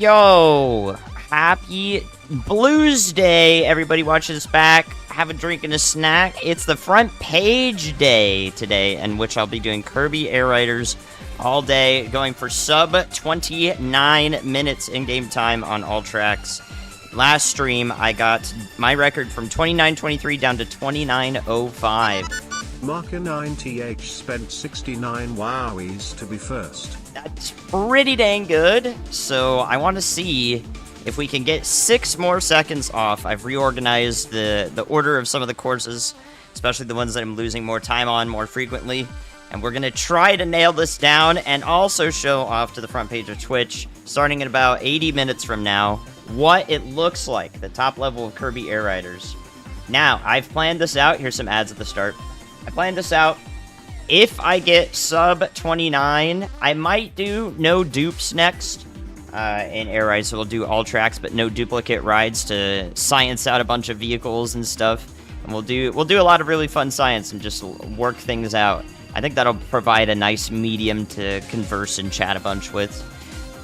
Yo, happy Blues Day. Everybody watch this back. Have a drink and a snack. It's the front page day today, in which I'll be doing Kirby Air Riders all day, going for sub 29 minutes in-game time on all tracks. Last stream, I got my record from 29.23 down to 29.05. Marker9th spent 69 wowies to be first. That's pretty dang good, so I want to see if we can get 6 more seconds off. I've reorganized the order of some of the courses, especially the ones that I'm losing more time on more frequently, and we're going to try to nail this down and also show off to the front page of Twitch, starting in about 80 minutes from now, what it looks like, the top level of Kirby Air Riders. Now, I've planned this out. Here's some ads at the start. I planned this out. If I get sub 29, I might do no dupes next in Air Rides. So we'll do all tracks, but no duplicate rides to science out a bunch of vehicles and stuff. And we'll do a lot of really fun science and just work things out. I think that'll provide a nice medium to converse and chat a bunch with.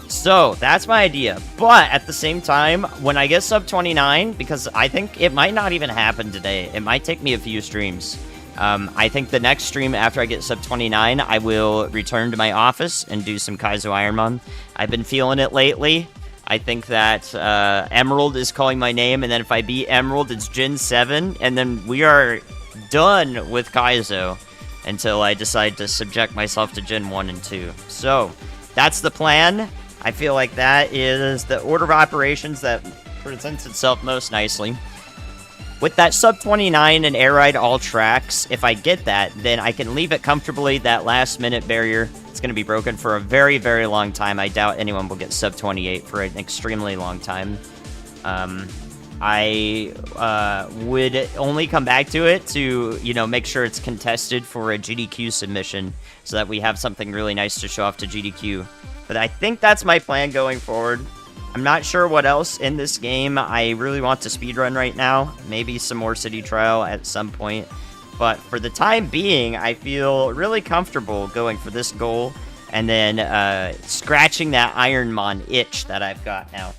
So that's my idea. But at the same time, when I get sub 29, because I think it might not even happen today, it might take me a few streams. I think the next stream after I get sub 29, I will return to my office and do some Kaizo Ironman. I've been feeling it lately. I think that Emerald is calling my name, and then if I beat Emerald, it's Gen 7, and then we are done with Kaizo until I decide to subject myself to Gen 1 and 2. So, that's the plan. I feel like that is the order of operations that presents itself most nicely. With that sub 29 and air ride all tracks, if I get that, then I can leave it comfortably. That last minute barrier, it's going to be broken for a very, very long time. I doubt anyone will get sub 28 for an extremely long time. I would only come back to it to, make sure it's contested for a GDQ submission so that we have something really nice to show off to GDQ. But I think that's my plan going forward. I'm not sure what else in this game I really want to speedrun right now. Maybe some more City Trial at some point. But for the time being, I feel really comfortable going for this goal and then scratching that Ironman itch that I've got now.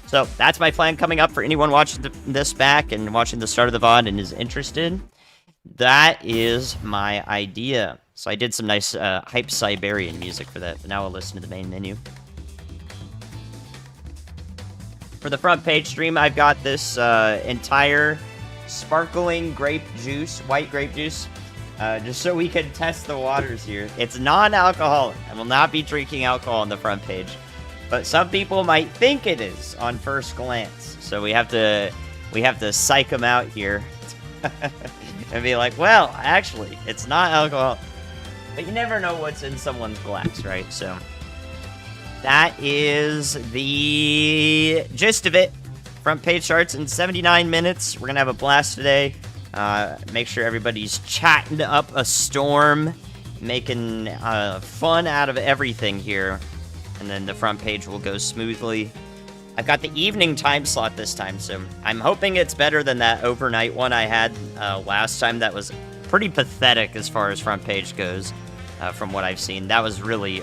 So that's my plan coming up for anyone watching this back and watching the start of the VOD and is interested. That is my idea. So I did some nice hype Siberian music for that, but now I'll listen to the main menu. For the front page stream, I've got this entire sparkling grape juice, white grape juice, just so we can test the waters here. It's non-alcoholic. I will not be drinking alcohol on the front page, but some people might think it is on first glance. So we have to psych them out here and be like, well, actually, it's not alcohol. But you never know what's in someone's glass, right? So that is the gist of it. Front page starts in 79 minutes. We're going to have a blast today. Make sure everybody's chatting up a storm, making fun out of everything here. And then the front page will go smoothly. I've got the evening time slot this time, so I'm hoping it's better than that overnight one I had last time. That was pretty pathetic as far as front page goes, from what I've seen. That was really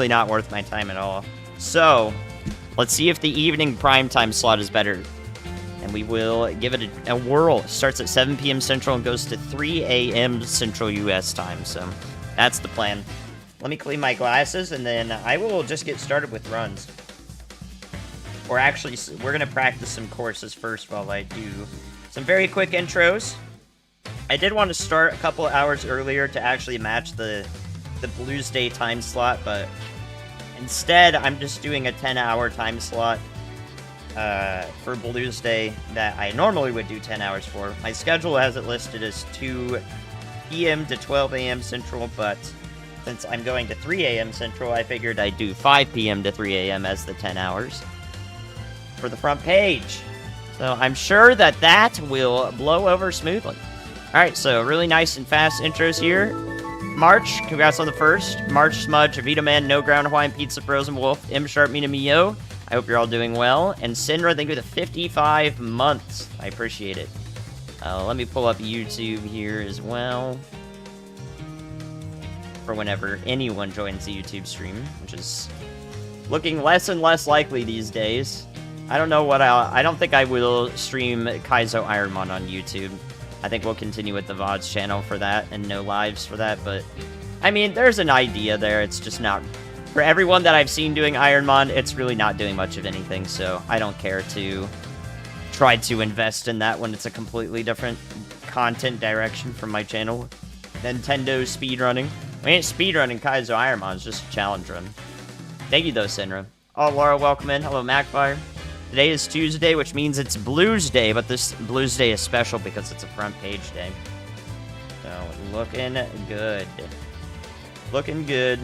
not worth my time at all. So, let's see if the evening primetime slot is better. And we will give it a whirl. It starts at 7 p.m. Central and goes to 3 a.m. Central U.S. time. So, that's the plan. Let me clean my glasses, and then I will just get started with runs. Or actually, we're going to practice some courses first while I do some very quick intros. I did want to start a couple hours earlier to actually match the Blues Day time slot, but instead I'm just doing a 10-hour time slot for Blues Day that I normally would do 10 hours for. My schedule has it listed as 2 p.m. to 12 a.m. Central, but since I'm going to 3 a.m. Central, I figured I'd do 5 p.m. to 3 a.m. as the 10 hours for the front page. So I'm sure that will blow over smoothly. Alright, so really nice and fast intros here. March, congrats on the first. March, Smudge, Vita Man, No Ground, Hawaiian Pizza, Frozen Wolf, M Sharp, Mina Mio. I hope you're all doing well. And Sinra, thank you for the 55 months. I appreciate it. Let me pull up YouTube here as well. For whenever anyone joins the YouTube stream, which is looking less and less likely these days. I don't know what I don't think I will stream Kaizo Ironmon on YouTube. I think we'll continue with the VODs channel for that and no lives for that, but I mean, there's an idea there. It's just not, for everyone that I've seen doing Ironmon, it's really not doing much of anything, so I don't care to try to invest in that when it's a completely different content direction from my channel. Nintendo speedrunning. We ain't speedrunning Kaizo Ironmon, it's just a challenge run. Thank you though, Sinra. Oh, Laura, welcome in. Hello, Macfire. Today is Tuesday, which means it's Blues Day, but this Blues Day is special because it's a front page day. So, looking good. Looking good.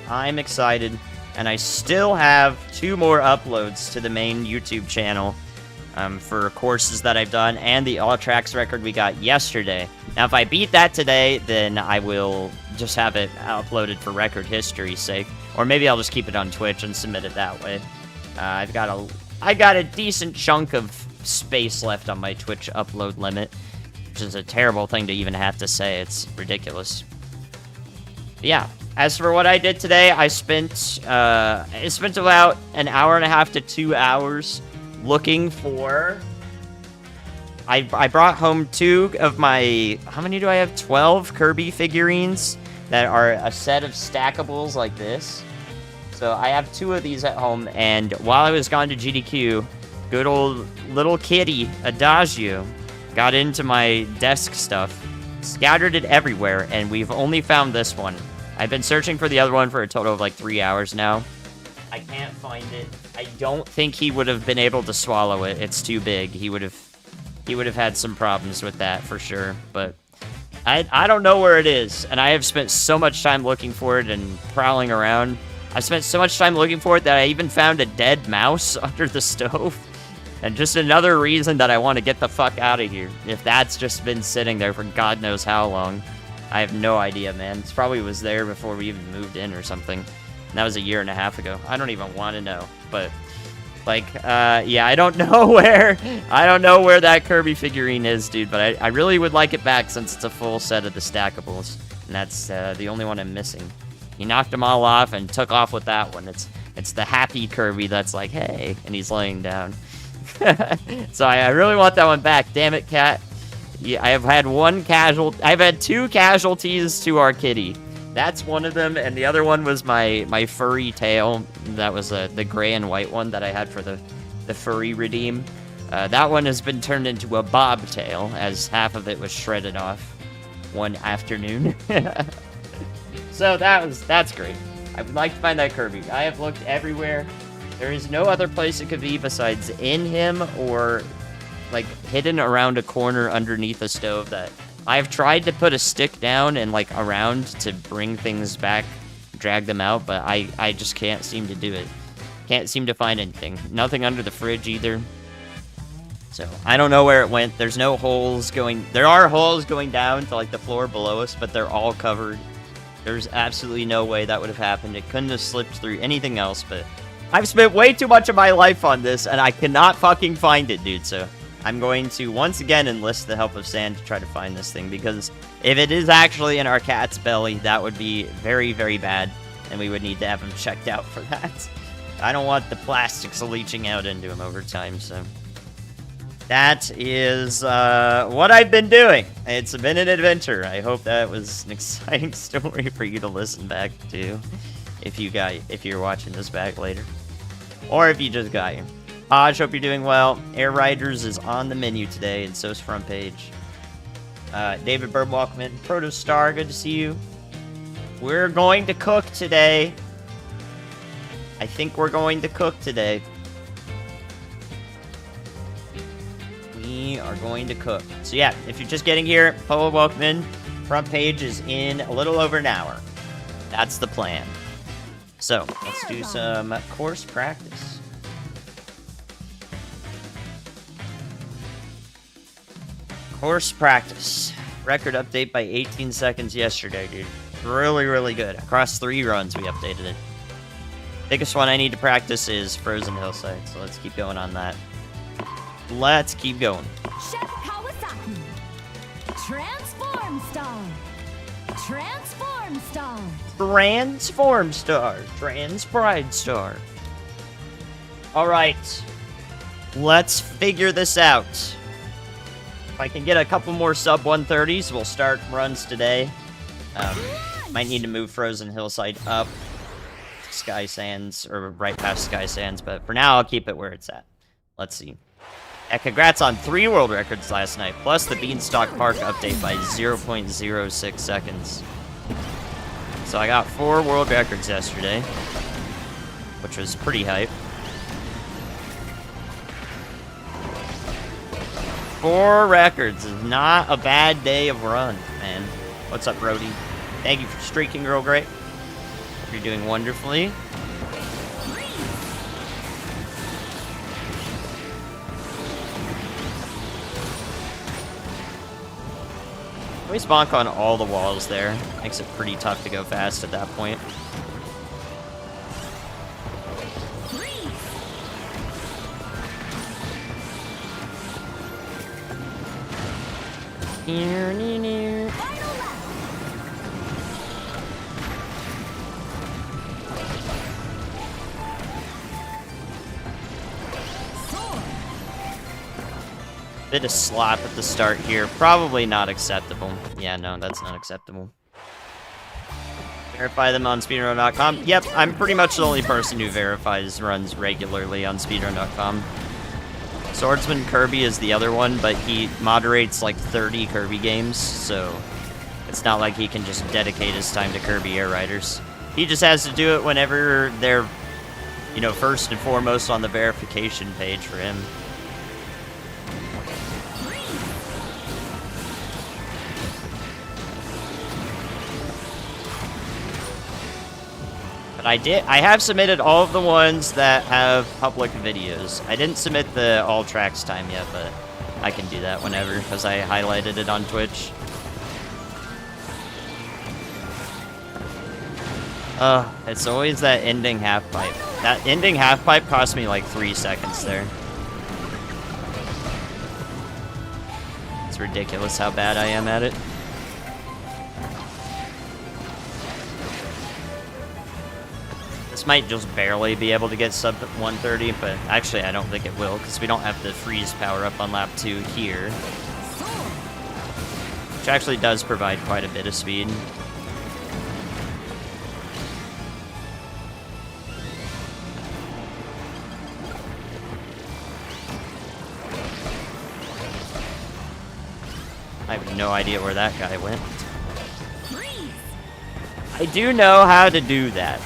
I'm excited. And I still have 2 more uploads to the main YouTube channel for courses that I've done and the All Tracks record we got yesterday. Now, if I beat that today, then I will just have it uploaded for record history's sake. Or maybe I'll just keep it on Twitch and submit it that way. I got a decent chunk of space left on my Twitch upload limit, which is a terrible thing to even have to say. It's ridiculous. But yeah, as for what I did today, I spent about an hour and a half to 2 hours looking for... I brought home 2 of my... How many do I have? 12 Kirby figurines that are a set of stackables like this. So I have 2 of these at home, and while I was gone to GDQ, good old little kitty, Adagio, got into my desk stuff, scattered it everywhere, and we've only found this one. I've been searching for the other one for a total of like 3 hours now. I can't find it. I don't think he would have been able to swallow it. It's too big. He would have had some problems with that for sure, but I don't know where it is, and I have spent so much time looking for it and prowling around. I spent so much time looking for it that I even found a dead mouse under the stove. And just another reason that I want to get the fuck out of here. If that's just been sitting there for God knows how long. I have no idea, man. It probably was there before we even moved in or something. And that was a year and a half ago. I don't even want to know. But, like, yeah, I don't know where that Kirby figurine is, dude. But I really would like it back since it's a full set of the stackables. And that's the only one I'm missing. He knocked them all off and took off with that one. It's the happy Kirby that's like, hey, and he's laying down. So I really want that one back. Damn it, cat. Yeah, I've had 2 casualties to our kitty. That's one of them, and the other one was my furry tail. That was the gray and white one that I had for the furry redeem. That one has been turned into a bobtail, as half of it was shredded off one afternoon. So that's great. I would like to find that Kirby. I have looked everywhere. There is no other place it could be besides in him or like hidden around a corner underneath a stove. That I've tried to put a stick down and like around to bring things back, drag them out, but I just can't seem to do it. Can't seem to find anything. Nothing under the fridge either. So I don't know where it went. There's no holes going. There are holes going down to like the floor below us, but they're all covered. There's absolutely no way that would have happened. It couldn't have slipped through anything else, but I've spent way too much of my life on this, and I cannot fucking find it, dude. So I'm going to once again enlist the help of Sand to try to find this thing, because if it is actually in our cat's belly, that would be very, very bad, and we would need to have him checked out for that. I don't want the plastics leaching out into him over time, so... That is what I've been doing. It's been an adventure. I hope that was an exciting story for you to listen back to if you're watching this back later. Or if you just got here. Hodge, hope you're doing well. Air Riders is on the menu today, and so's Front Page. David Bird, welcome in. Protostar, good to see you. We're going to cook today. I think we're going to cook today. We are going to cook. So yeah, if you're just getting here, hello, welcome in. Front Page is in a little over an hour. That's the plan. So, let's do some course practice. Course practice. Record update by 18 seconds yesterday, dude. Really, really good. Across 3 runs, we updated it. Biggest one I need to practice is Frozen Hillside, so let's keep going on that. Let's keep going. Chef Kawasaki. Transform star. Transform Star. Transform Star. Trans Pride Star. Alright. Let's figure this out. If I can get a couple more sub 130s, we'll start runs today. Might need to move Frozen Hillside up. Sky Sands, or right past Sky Sands, but for now, I'll keep it where it's at. Let's see. And congrats on 3 world records last night, plus the Beanstalk Park update by 0.06 seconds. So I got 4 world records yesterday, which was pretty hype. 4 records is not a bad day of run, man. What's up, Brody? Thank you for streaking, Girl Great. Hope you're doing wonderfully. We bonk on all the walls there. Makes it pretty tough to go fast at that point. Bit of slop at the start here. Probably not acceptable. Yeah, no, that's not acceptable. Verify them on speedrun.com. Yep, I'm pretty much the only person who verifies runs regularly on speedrun.com. Swordsman Kirby is the other one, but he moderates like 30 Kirby games, so it's not like he can just dedicate his time to Kirby Air Riders. He just has to do it whenever they're, you know, first and foremost on the verification page for him. I have submitted all of the ones that have public videos. I didn't submit the all tracks time yet, but I can do that whenever, because I highlighted it on Twitch. It's always that ending half pipe. That ending half pipe cost me like 3 seconds there. It's ridiculous how bad I am at it. This might just barely be able to get sub 130, but actually I don't think it will, because we don't have the freeze power up on lap 2 here. Which actually does provide quite a bit of speed. I have no idea where that guy went. I do know how to do that,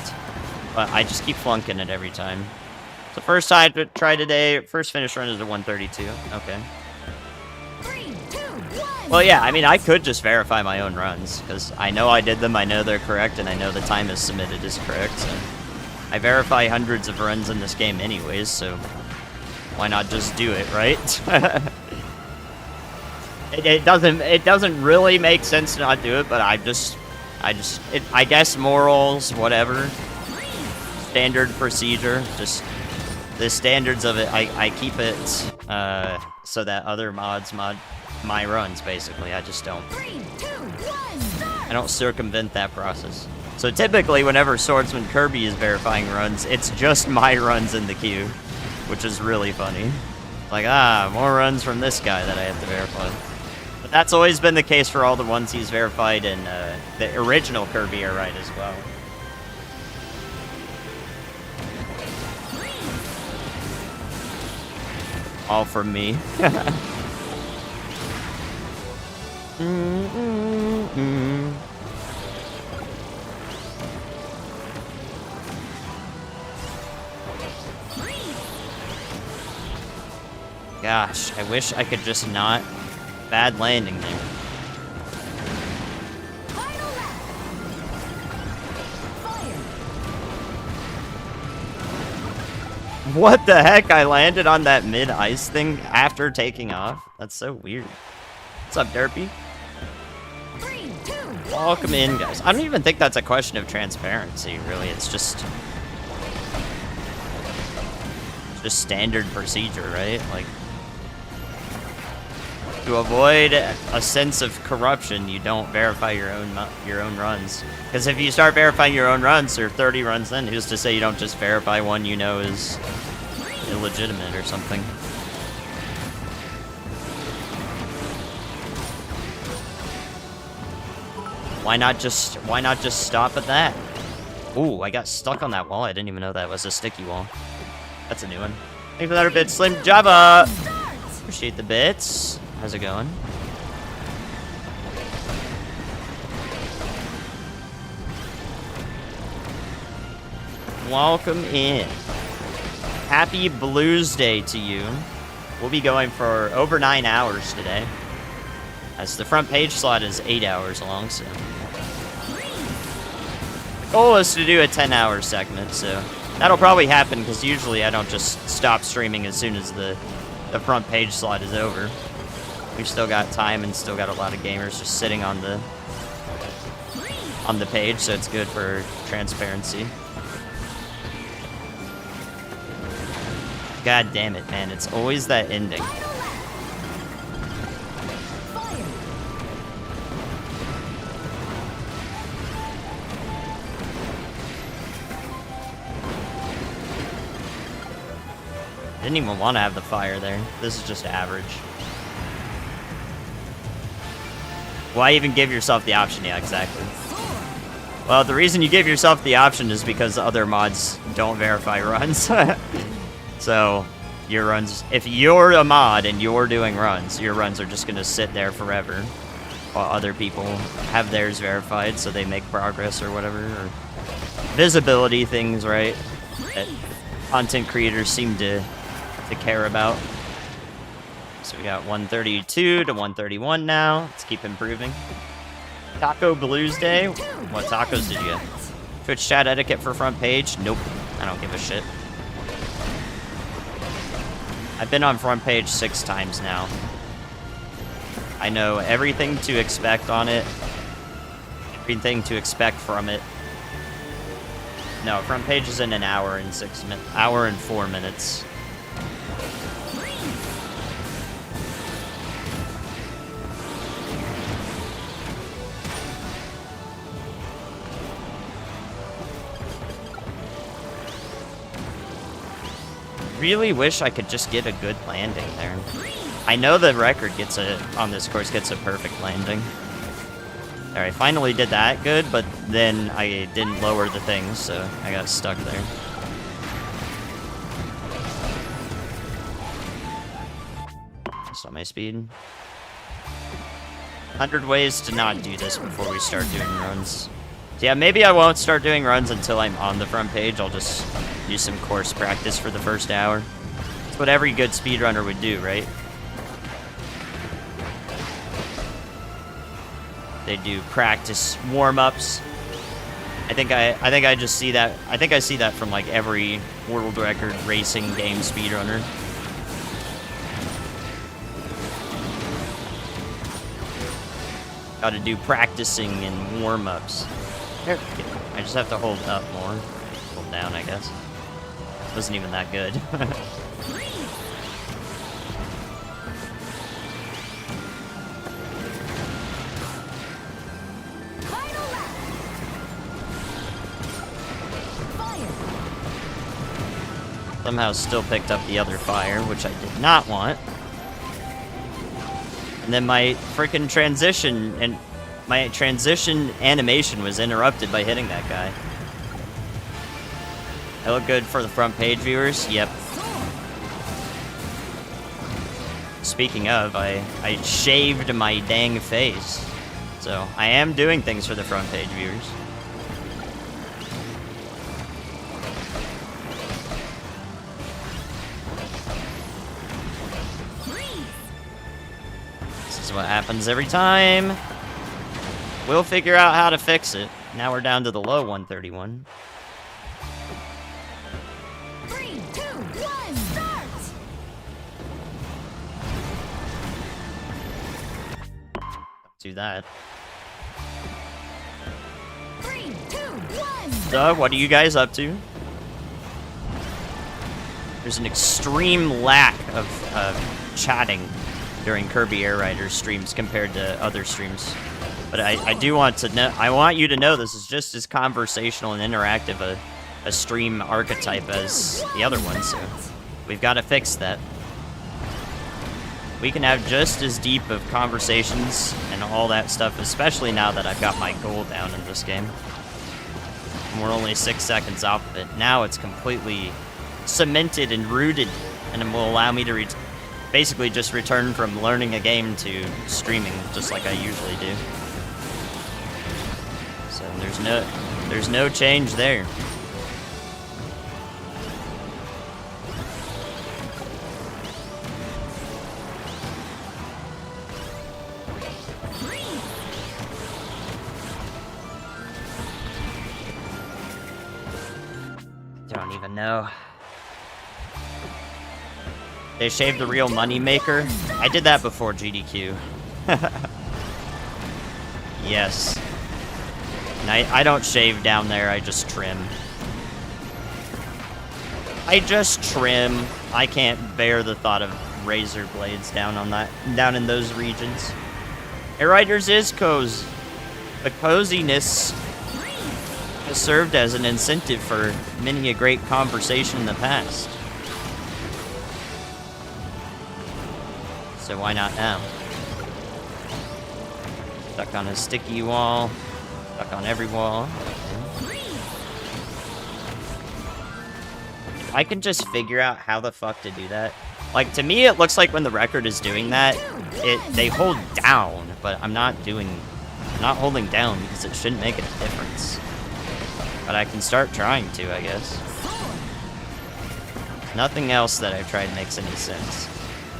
but I just keep flunking it every time. So first time to try today, first finish run is a 132. Okay. 3, 2, 1. Well, yeah, I mean, I could just verify my own runs, because I know I did them, I know they're correct, and I know the time is submitted is correct, so I verify hundreds of runs in this game anyways, so why not just do it, right? It doesn't really make sense to not do it, but I guess morals, whatever. Standard procedure, just the standards of it, I keep it so that other mods mod my runs, basically. I just don't. 3, 2, 1, start. I don't circumvent that process. So typically, whenever Swordsman Kirby is verifying runs, it's just my runs in the queue, which is really funny. Like, more runs from this guy that I have to verify. But that's always been the case for all the ones he's verified in the original Kirby Air Ride as well. All from me. Gosh, I wish I could just not. Bad landing there. Final lap. Fire. What the heck? I landed on that mid-ice thing after taking off? That's so weird. What's up, Derpy? 3, 2, 1. Welcome in, guys. I don't even think that's a question of transparency, really. It's just standard procedure, right? Like, To avoid a sense of corruption, you don't verify your own runs. Because if you start verifying your own runs, or 30 runs in, who's to say you don't just verify one you know is illegitimate or something? Why not just stop at that? Ooh, I got stuck on that wall. I didn't even know that was a sticky wall. That's a new one. Thanks for that bit, Slim Java. Appreciate the bits. How's it going? Welcome in. Happy Blues Day to you. We'll be going for over 9 hours today, as the front page slot is 8 hours long, so the goal is to do a 10-hour segment, so that'll probably happen, because usually I don't just stop streaming as soon as the front page slot is over. We've still got time and still got a lot of gamers just sitting on the page, so it's good for transparency. God damn it, man. It's always that ending. Didn't even want to have the fire there. This is just average. Why even give yourself the option? Yeah, exactly. Well, the reason you give yourself the option is because other mods don't verify runs. So, your runs, if you're a mod and you're doing runs, your runs are just going to sit there forever, while other people have theirs verified, so they make progress or whatever, or visibility things, right, that content creators seem to care about. So we got 132 to 131 now. Let's keep improving. Taco Blues Day. What tacos did you get? Twitch chat etiquette for front page? Nope. I don't give a shit. I've been on front page 6 times now. I know everything to expect on it. Everything to expect from it. No, front page is in an hour and 4 minutes. Really wish I could just get a good landing there. I know the record on this course gets a perfect landing. There, I finally did that good, but then I didn't lower the things, so I got stuck there. Just on my speed. 100 ways to not do this before we start doing runs. So yeah, maybe I won't start doing runs until I'm on the front page. I'll just do some course practice for the first hour. That's what every good speedrunner would do, right? They do practice warm-ups. I think I just see that. I think I see that from like every world record racing game speedrunner. Got to do practicing and warm-ups. There we go. I just have to hold up more. Hold down, I guess. Wasn't even that good. Somehow still picked up the other fire, which I did not want. And then my freaking transition animation was interrupted by hitting that guy. I look good for the front page viewers? Yep. Speaking of, I shaved my dang face. So, I am doing things for the front page viewers. This is what happens every time. We'll figure out how to fix it. Now we're down to the low 131. 3, 2, 1, start! Do that. 3, 2, 1, So, what are you guys up to? There's an extreme lack of chatting during Kirby Air Rider streams compared to other streams. But I do want to know, I want you to know this is just as conversational and interactive a stream archetype as the other one, so we've got to fix that. We can have just as deep of conversations and all that stuff, especially now that I've got my goal down in this game. And we're only 6 seconds off of it. Now it's completely cemented and rooted, and it will allow me to basically just return from learning a game to streaming, just like I usually do. So there's no change there. Don't even know. They shaved the real money maker. I did that before GDQ. Yes. And I don't shave down there, I just trim. I just trim. I can't bear the thought of razor blades down in those regions. Air Riders is cozy. The coziness has served as an incentive for many a great conversation in the past. So why not now? Stuck on a sticky wall. Stuck on every wall. If I can just figure out how the fuck to do that. Like, to me, it looks like when the record is doing that, they hold down, but I'm not holding down because it shouldn't make a difference. But I can start trying to, I guess. Nothing else that I've tried makes any sense.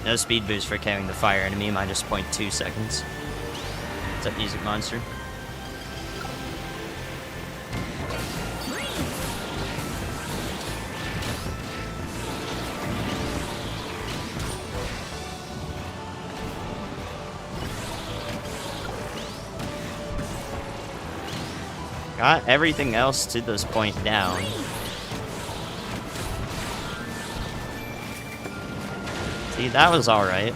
No speed boost for carrying the fire enemy, minus 0.2 seconds. What's up, Music Monster? Got everything else to this point down. See, that was alright.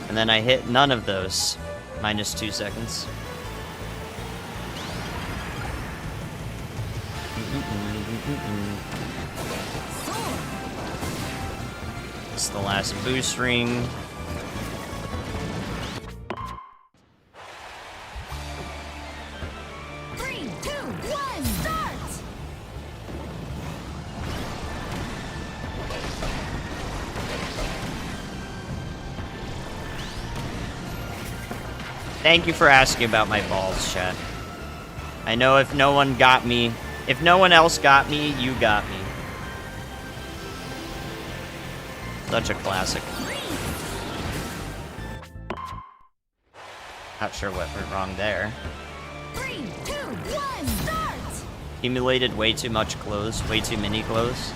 And then I hit none of those. Minus 2 seconds. It's the last boost ring. Three, two, one, start! Thank you for asking about my balls, chat. I know if no one got me, if no one else got me, you got me. Such a classic. Not sure what went wrong there. 3, 2, 1, start! Accumulated way too much clothes, way too many clothes.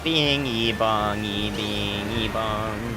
Bing e bong e bing e bong.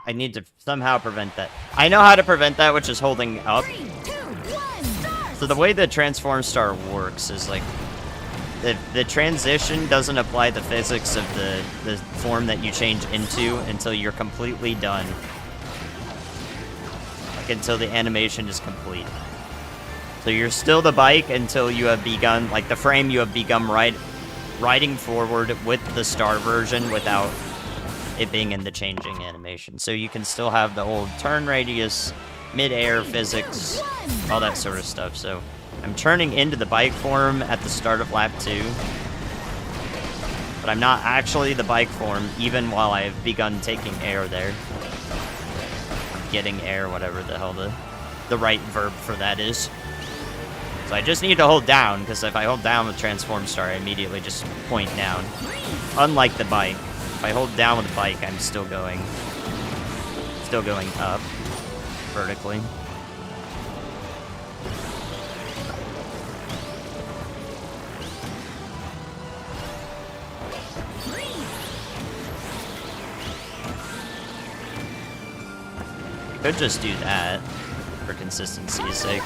I need to somehow prevent that. I know how to prevent that, which is holding up. 3, 2, 1, start! So the way the Transform Star works is like the transition doesn't apply the physics of the form that you change into until you're completely done. Like until the animation is complete. So you're still the bike until you have begun, like the frame you have begun riding forward with the star version without it being in the changing animation. So you can still have the old turn radius, mid-air physics, all that sort of stuff. So I'm turning into the bike form at the start of lap 2. But I'm not actually the bike form, even while I've begun taking air there. Or getting air, whatever the hell the right verb for that is. So I just need to hold down, because if I hold down with Transform Star, I immediately just point down. Unlike the bike. If I hold down with the bike, I'm still going up vertically. Could just do that for consistency's sake.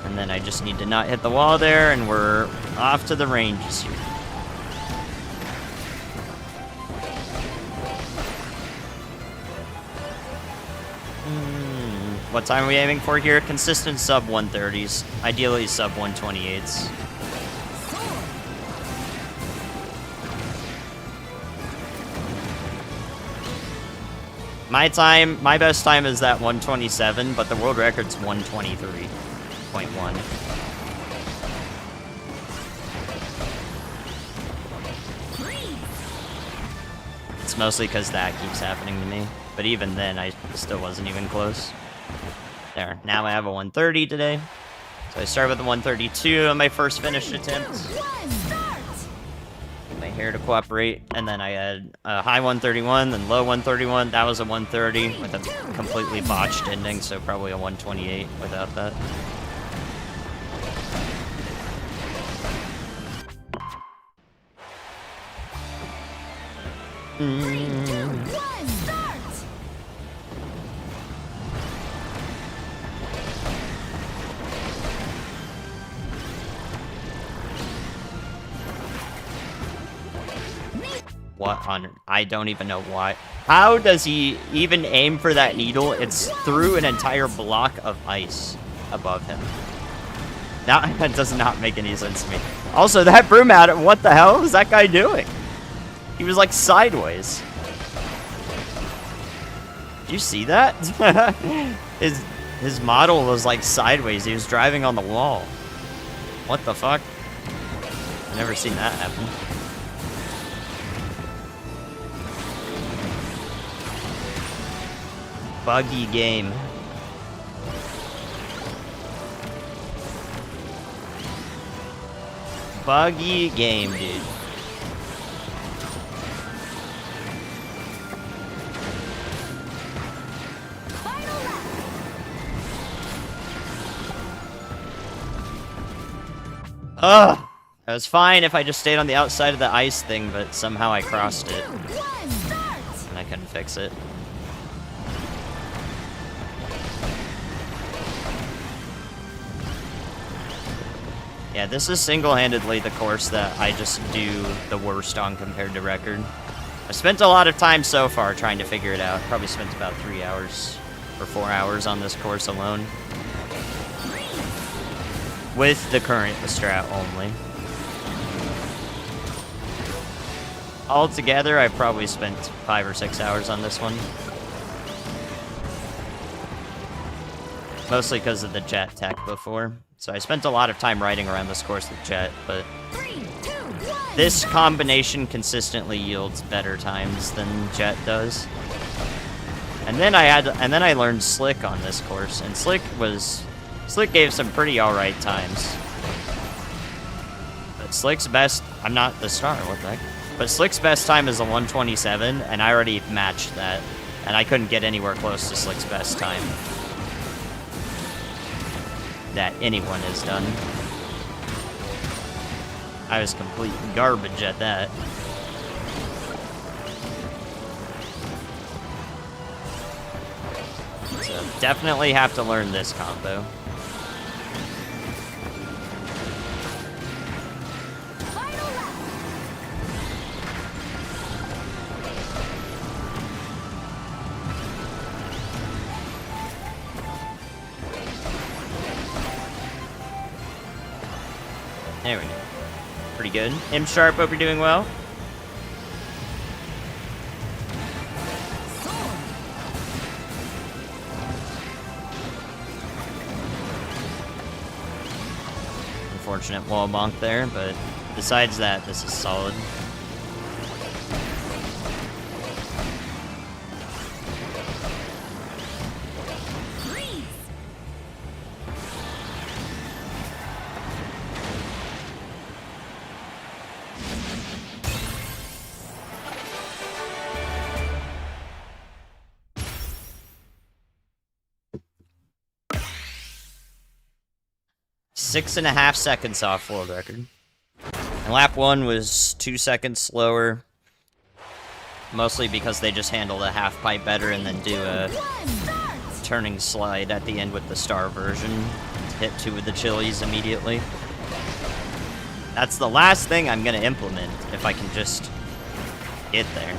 And then I just need to not hit the wall there, and we're off to the ranges here. What time are we aiming for here? Consistent sub 130s. Ideally sub 128s. My best time is that 127, but the world record's 123.1. It's mostly because that keeps happening to me. But even then, I still wasn't even close. There, now I have a 130 today. So I started with a 132 on my first finished attempt. My hair to cooperate, and then I had a high 131, then low 131. That was a 130 with a completely botched ending, so probably a 128 without that. What on... I don't even know why. How does he even aim for that needle? It's through an entire block of ice above him. That does not make any sense to me. Also, that broom at it, what the hell is that guy doing? He was like sideways. Did you see that? his model was like sideways. He was driving on the wall. What the fuck? I've never seen that happen. Buggy game. Buggy game, dude. Ugh! It was fine if I just stayed on the outside of the ice thing, but somehow I crossed it. And I couldn't fix it. Yeah, this is single-handedly the course that I just do the worst on compared to record. I spent a lot of time so far trying to figure it out. Probably spent about 3 hours or 4 hours on this course alone. With the current strat only. Altogether, I probably spent 5 or 6 hours on this one. Mostly because of the jet tech before. So I spent a lot of time riding around this course with jet, but this combination consistently yields better times than jet does. And then I learned slick on this course, and slick gave some pretty alright times. But slick's best, I'm not the star, what the heck? But slick's best time is a 127, and I already matched that, and I couldn't get anywhere close to slick's best time that anyone has done. I was complete garbage at that. So definitely have to learn this combo. There we go. Pretty good. M Sharp, hope you're doing well. Unfortunate wall bonk there, but besides that, this is solid. Freeze. 6.5 seconds off world record. And lap 1 was 2 seconds slower. Mostly because they just handle the half pipe better and then do a One, start. turning slide at the end with the star version to hit 2 of the chilies immediately. That's the last thing I'm gonna implement if I can just get there.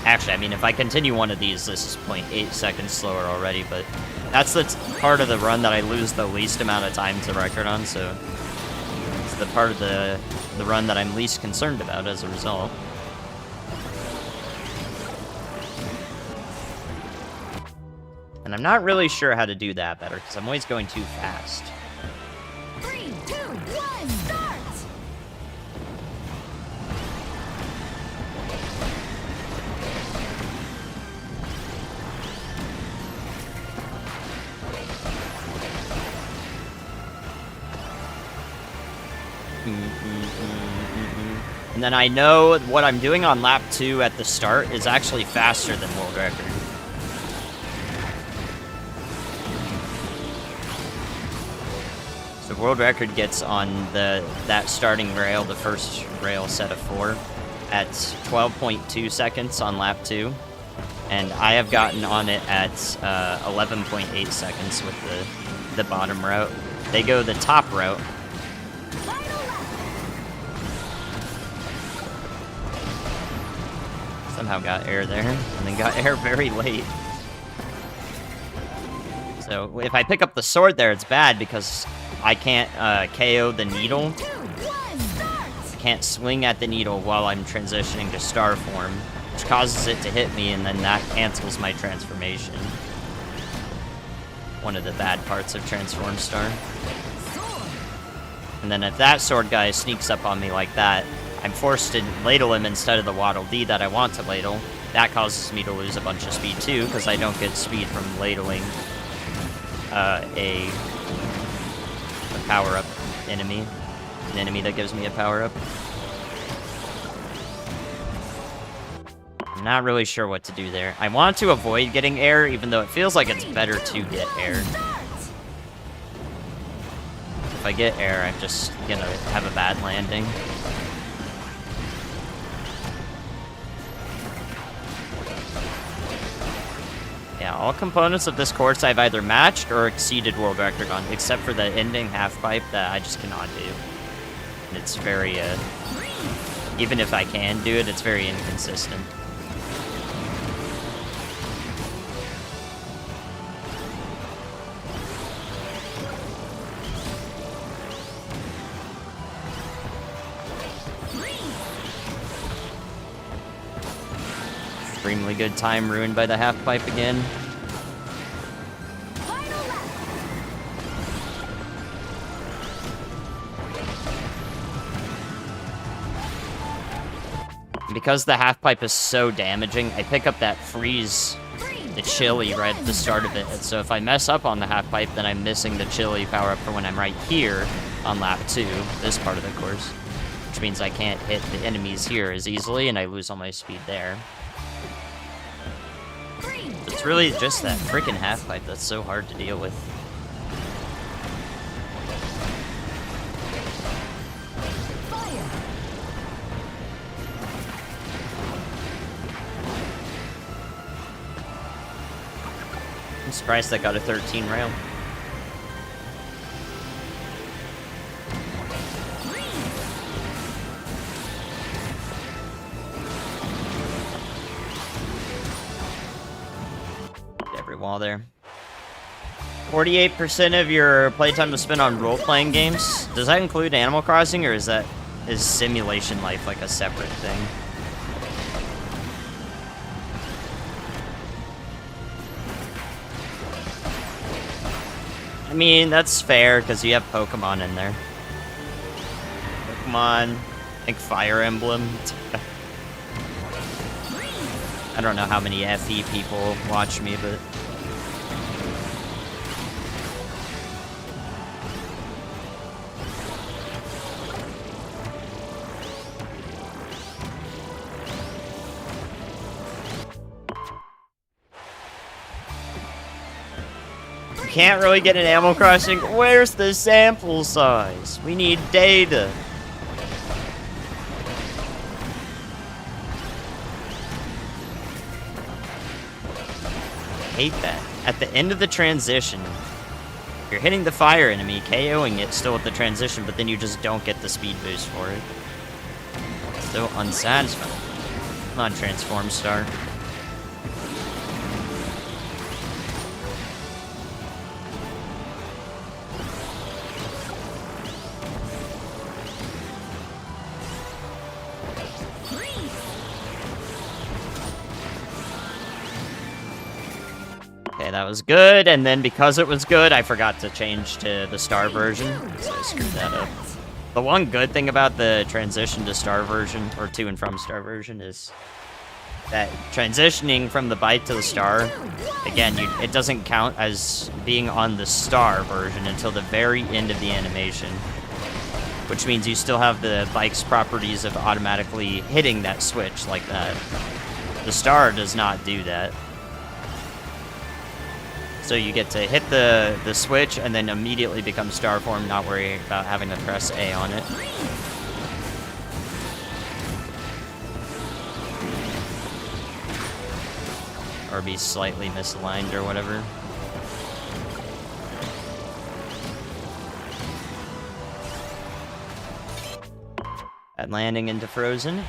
Actually, I mean, if I continue one of these, this is 0.8 seconds slower already, but that's the part of the run that I lose the least amount of time to record on, so it's the part of the run that I'm least concerned about as a result. And I'm not really sure how to do that better, because I'm always going too fast. 3, 2, 1, start. And then I know what I'm doing on lap 2 at the start is actually faster than world record. So world record gets on that starting rail, the first rail set of 4, at 12.2 seconds on lap 2. And I have gotten on it at 11.8 seconds with the bottom route. They go the top route. Somehow got air there, and then got air very late. So if I pick up the sword there, it's bad because I can't KO the needle. 2, 1, start. I can't swing at the needle while I'm transitioning to star form, which causes it to hit me, and then that cancels my transformation. One of the bad parts of Transform Star. Sword. And then if that sword guy sneaks up on me like that, I'm forced to ladle him instead of the Waddle Dee that I want to ladle. That causes me to lose a bunch of speed too, because I don't get speed from ladling a power-up enemy. An enemy that gives me a power-up. I'm not really sure what to do there. I want to avoid getting air, even though it feels like it's better to get air. Start. If I get air, I'm just gonna have a bad landing. Yeah, all components of this course I've either matched or exceeded world record on, except for the ending half pipe that I just cannot do. And it's very, even if I can do it, it's very inconsistent. Extremely good time ruined by the half pipe again. Final lap. Because the half pipe is so damaging, I pick up that freeze, 3, the chili right at the start of it. And so if I mess up on the half pipe, then I'm missing the chili power up for when I'm right here on lap 2, this part of the course. Which means I can't hit the enemies here as easily, and I lose all my speed there. 3, It's really just that freaking half pipe that's so hard to deal with. fire. I'm surprised I got a 13 rail. Every wall there. 48% of your playtime is spent on role-playing games. Does that include Animal Crossing, or is Simulation Life like a separate thing? I mean, that's fair, because you have Pokemon in there. Pokemon, I think Fire Emblem. I don't know how many FE people watch me, but... Can't really get an Animal Crossing. Where's the sample size? We need data. I hate that. At the end of the transition, you're hitting the fire enemy, KOing it still at the transition, but then you just don't get the speed boost for it. So unsatisfying. Come on, Transform Star. Okay, that was good, and then because it was good, I forgot to change to the Star version, so I screwed that up. The one good thing about the transition to Star version, or to and from Star version, is that transitioning from the bite to the Star, again, it doesn't count as being on the Star version until the very end of the animation, which means you still have the bike's properties of automatically hitting that switch like that. The Star does not do that. So you get to hit the switch and then immediately become Star form, not worry about having to press A on it. Or be slightly misaligned or whatever. At landing into Frozen.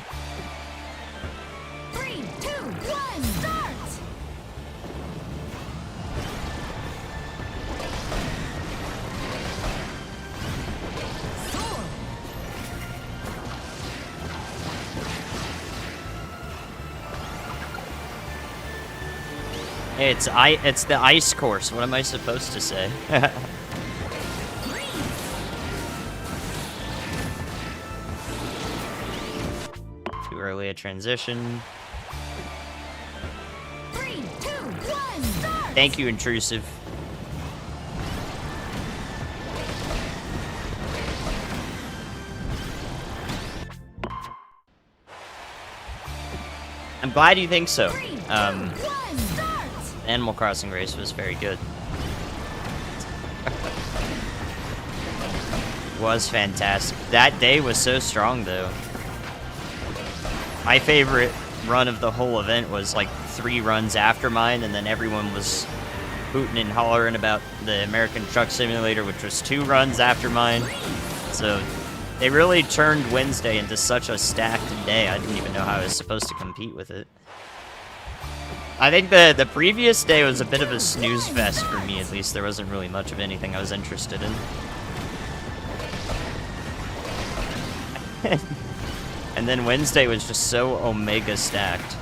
3, 2, 1, start! Sword! Hey, it's the ice course. What am I supposed to say? Too early a transition. 3, 2, 1, start! Thank you, Intrusive. I'm glad you think so. 3, 2, 1, start! Animal Crossing race was very good. Was fantastic. That day was so strong, though. My favorite run of the whole event was like 3 runs after mine, and then everyone was hooting and hollering about the American Truck Simulator, which was 2 runs after mine. So they really turned Wednesday into such a stacked day. I didn't even know how I was supposed to compete with it. I think the previous day was a bit of a snooze fest for me, at least. There wasn't really much of anything I was interested in. And then Wednesday was just so omega stacked.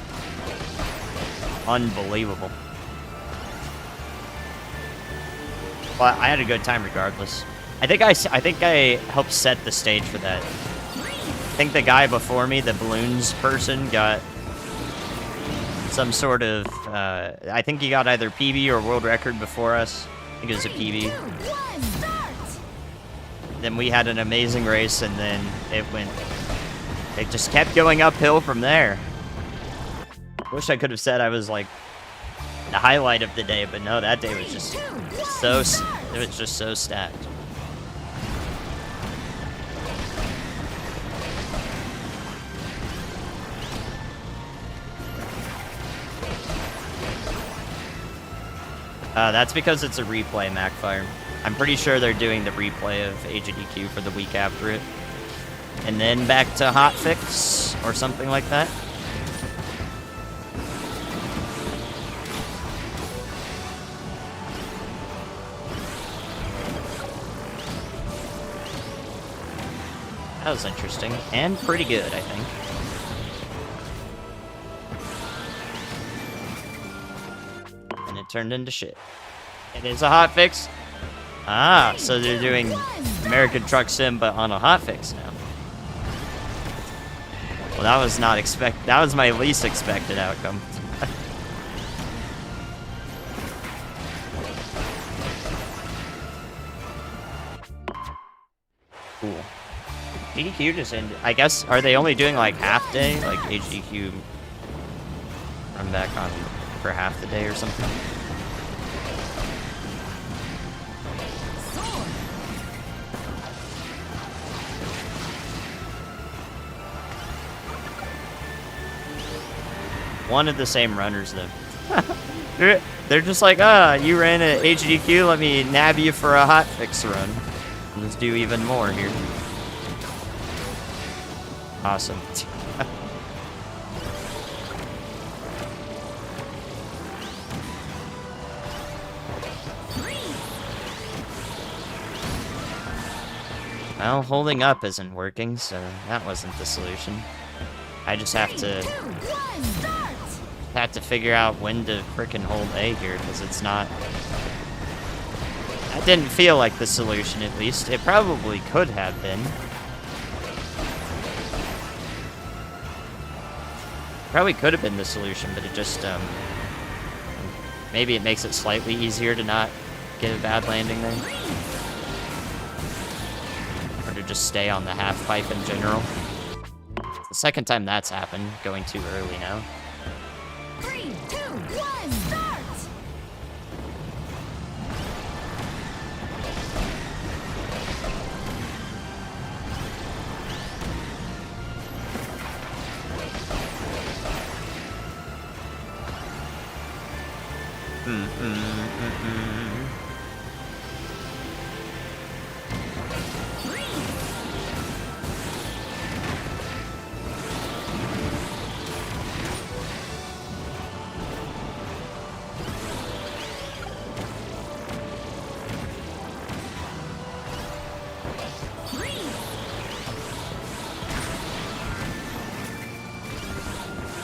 Unbelievable. But I had a good time regardless. I think I helped set the stage for that. I think the guy before me, the balloons person, got some sort of, I think he got either PB or world record before us. I think it was a PB. 2, 1, start! Then we had an amazing race, and then it just kept going uphill from there. Wish I could have said I was like the highlight of the day, but no, that day was just so stacked. That's because it's a replay, Macfire. I'm pretty sure they're doing the replay of Age of DQ for the week after it. And then back to Hotfix, or something like that. That was interesting, and pretty good, I think. And it turned into shit. It is a hotfix. Ah, so they're doing American Truck Sim, but on a hotfix now. Well, that was not that was my least expected outcome. Cool. GDQ just ended. I guess, are they only doing like half day? Like HDQ run back on for half the day or something? One of the same runners, though. They're just like, you ran at HDQ, let me nab you for a hotfix run. Let's do even more here. Awesome. Well, holding up isn't working, so that wasn't the solution. I just have to figure out when to frickin' hold A here, because it's not... That didn't feel like the solution, at least. It probably could have been. Probably could have been the solution, but it just, maybe it makes it slightly easier to not get a bad landing there. Or to just stay on the half pipe in general. It's the second time that's happened, going too early now. 3, 2, 1, start!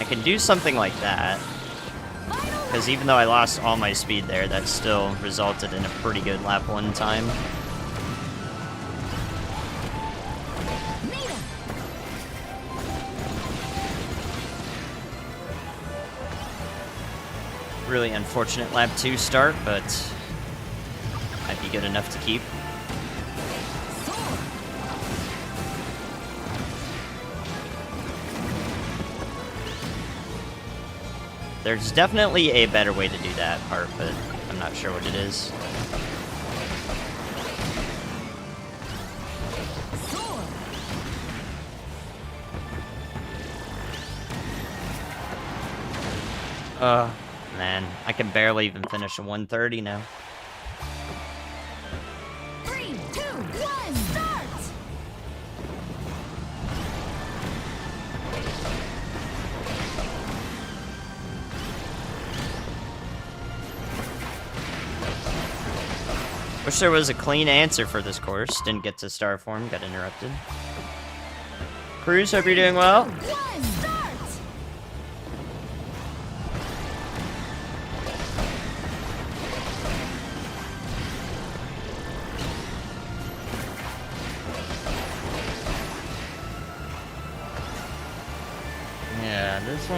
I can do something like that. Because even though I lost all my speed there, that still resulted in a pretty good lap 1 time. Really unfortunate lap 2 start, but might be good enough to keep. There's definitely a better way to do that part, but I'm not sure what it is. Man, I can barely even finish a 130 now. 3, 2, 1, start! Wish there was a clean answer for this course. Didn't get to star form, got interrupted. Cruz, hope you're doing well. 1, start! Yeah, this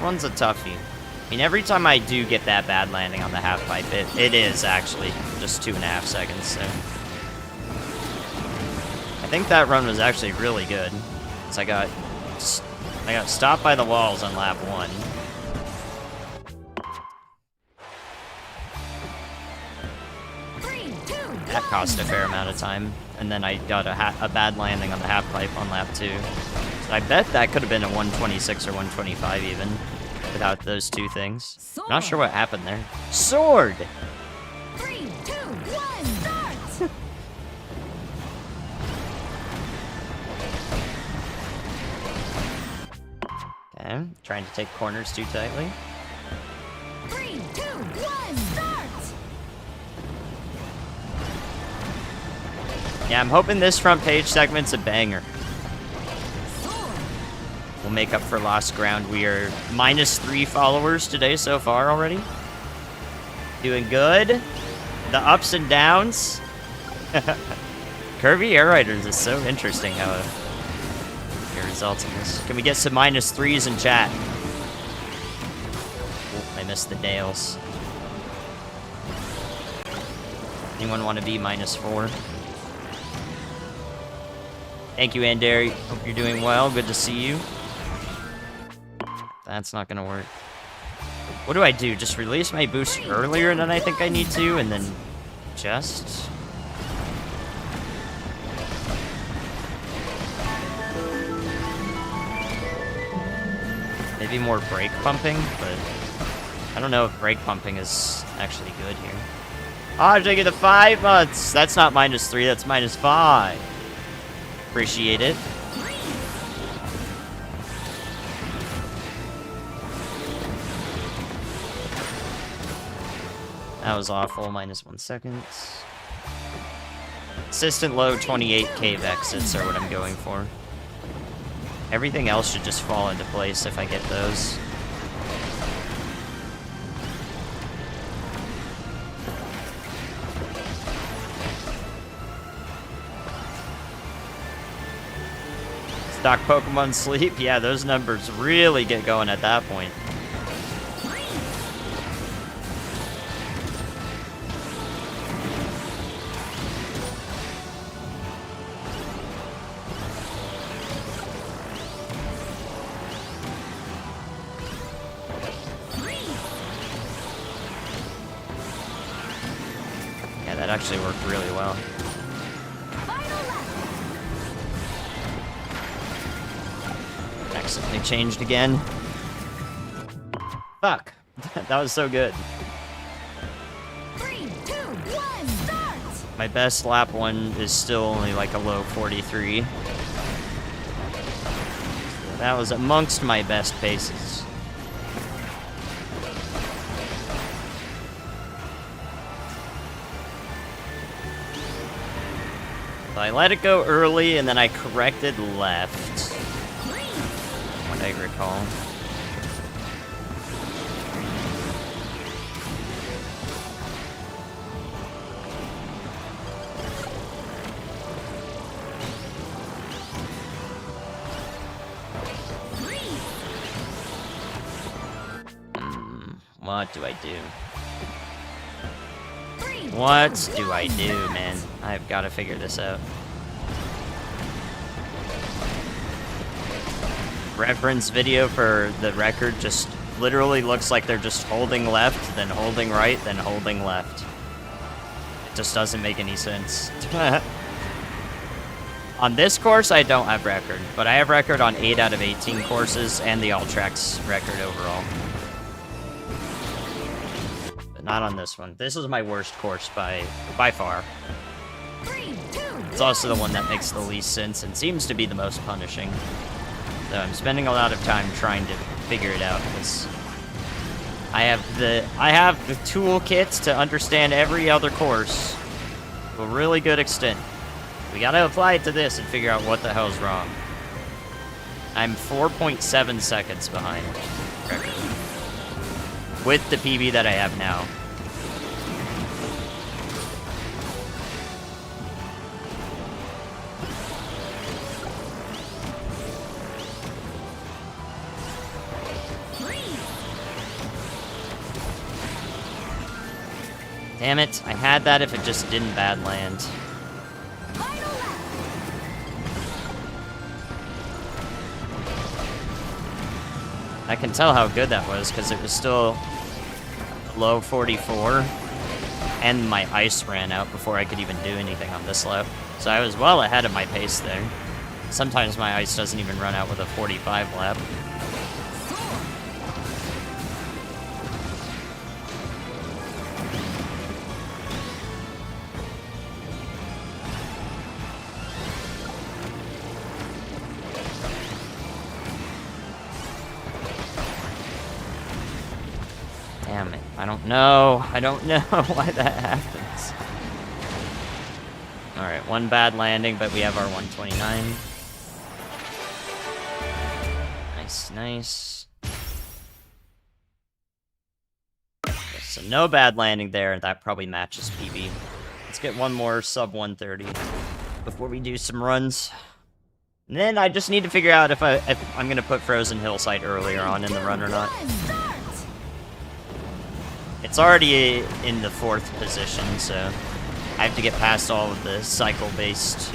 one's a toughie. I mean, every time I do get that bad landing on the half pipe, it is actually just 2.5 seconds, so. I think that run was actually really good. So I got stopped by the walls on lap 1. That cost a fair amount of time. And then I got a bad landing on the half pipe on lap 2. So I bet that could have been a 126 or 125 even, without those two things. Not sure what happened there. Sword! 3, 2, 1, start! Okay, trying to take corners too tightly. 3, 2, 1, start! Yeah, I'm hoping this front page segment's a banger. We'll make up for lost ground. We are -3 followers today so far already. Doing good. The ups and downs. Kirby Air Riders is so interesting how it results in this. Can we get some -3s in chat? Oh, I missed the Dales. Anyone want to be -4? Thank you, Andari. Hope you're doing well. Good to see you. That's not gonna work. What do I do? Just release my boost earlier than I think I need to, and then just... Maybe more brake pumping, but I don't know if brake pumping is actually good here. Oh, I'm taking the 5 months. That's not -3, that's -5. Appreciate it. That was awful. -1 second. Consistent low 28 cave exits are what I'm going for. Everything else should just fall into place if I get those. Stock Pokemon sleep? Yeah, those numbers really get going at that point. Yeah, that actually worked really well. Accidentally changed again. Fuck. That was so good. 3, 2, 1, start! My best lap one is still only like a low 43. That was amongst my best paces. So I let it go early and then I corrected left. What I recall. What do I do? What do I do, man? I've got to figure this out. Reference video for the record just literally looks like they're just holding left, then holding right, then holding left. It just doesn't make any sense. On this course, I don't have record, but I have record on 8 out of 18 courses and the All Tracks record overall. But not on this one. This is my worst course by far. It's also the one that makes the least sense and seems to be the most punishing. So I'm spending a lot of time trying to figure it out because I have the toolkit to understand every other course to a really good extent. We gotta apply it to this and figure out what the hell's wrong. I'm 4.7 seconds behind record with the PB that I have now. Damn it, I had that if it just didn't bad land. I can tell how good that was because it was still low 44 and my ice ran out before I could even do anything on this lap. So I was well ahead of my pace there. Sometimes my ice doesn't even run out with a 45 lap. Damn it. I don't know why that happens. Alright, one bad landing, but we have our 129. Nice, nice. So no bad landing there, and that probably matches PB. Let's get one more sub 130 before we do some runs. And then I just need to figure out if I'm gonna put Frozen Hillside earlier on in the run or not. It's already in the 4th position, so I have to get past all of the cycle-based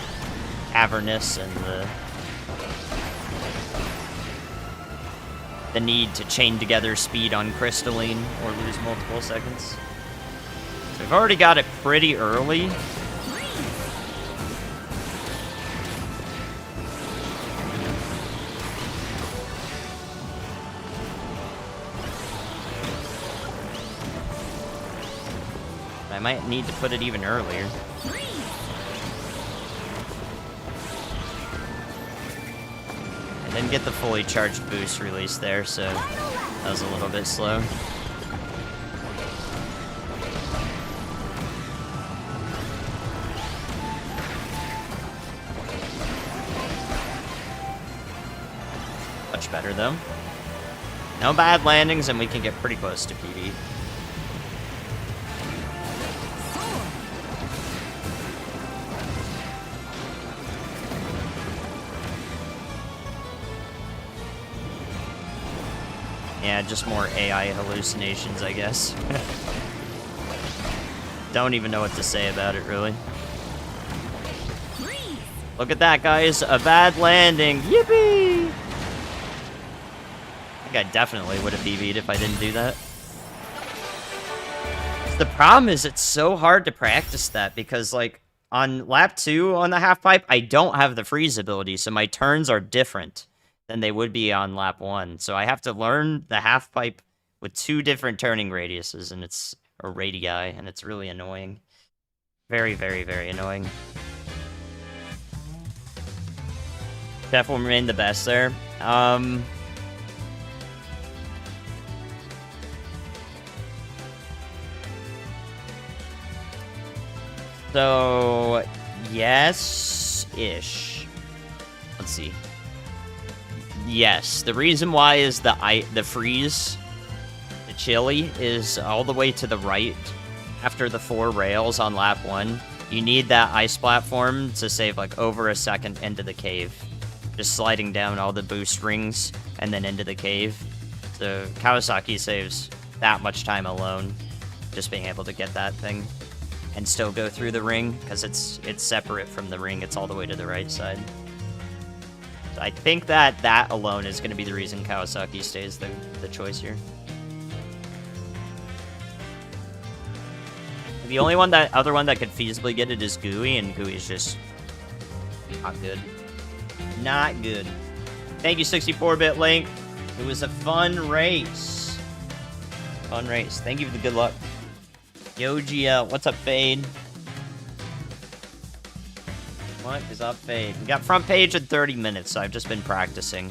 cavernous and the need to chain together speed on crystalline or lose multiple seconds. So we've already got it pretty early. I might need to put it even earlier. I didn't get the fully charged boost release there, so that was a little bit slow. Much better, though. No bad landings, and we can get pretty close to PB. Yeah, just more AI hallucinations, I guess. Don't even know what to say about it, really. Look at that, guys. A bad landing. Yippee! I think I definitely would have PB'd if I didn't do that. The problem is it's so hard to practice that because, like, on lap 2 on the half pipe, I don't have the freeze ability, so my turns are different than they would be on lap 1. So I have to learn the half pipe with 2 different turning radiuses, and it's or radii, and it's really annoying. Very, very, very annoying. Chef will remain the best there. So, yes-ish. Let's see. Yes, the reason why is the freeze, the chili, is all the way to the right after the 4 rails on lap 1. You need that ice platform to save like over a second into the cave. Just sliding down all the boost rings and then into the cave. So Kawasaki saves that much time alone, just being able to get that thing and still go through the ring, because it's separate from the ring. It's all the way to the right side. I think that alone is going to be the reason Kawasaki stays the choice here. The only other one that could feasibly get it is Gooey, and Gooey's just not good. Not good. Thank you, 64-bit Link. It was a fun race. Fun race. Thank you for the good luck. Yo, GL. What's up, Fade? What is up, Fade? We got front page in 30 minutes, so I've just been practicing.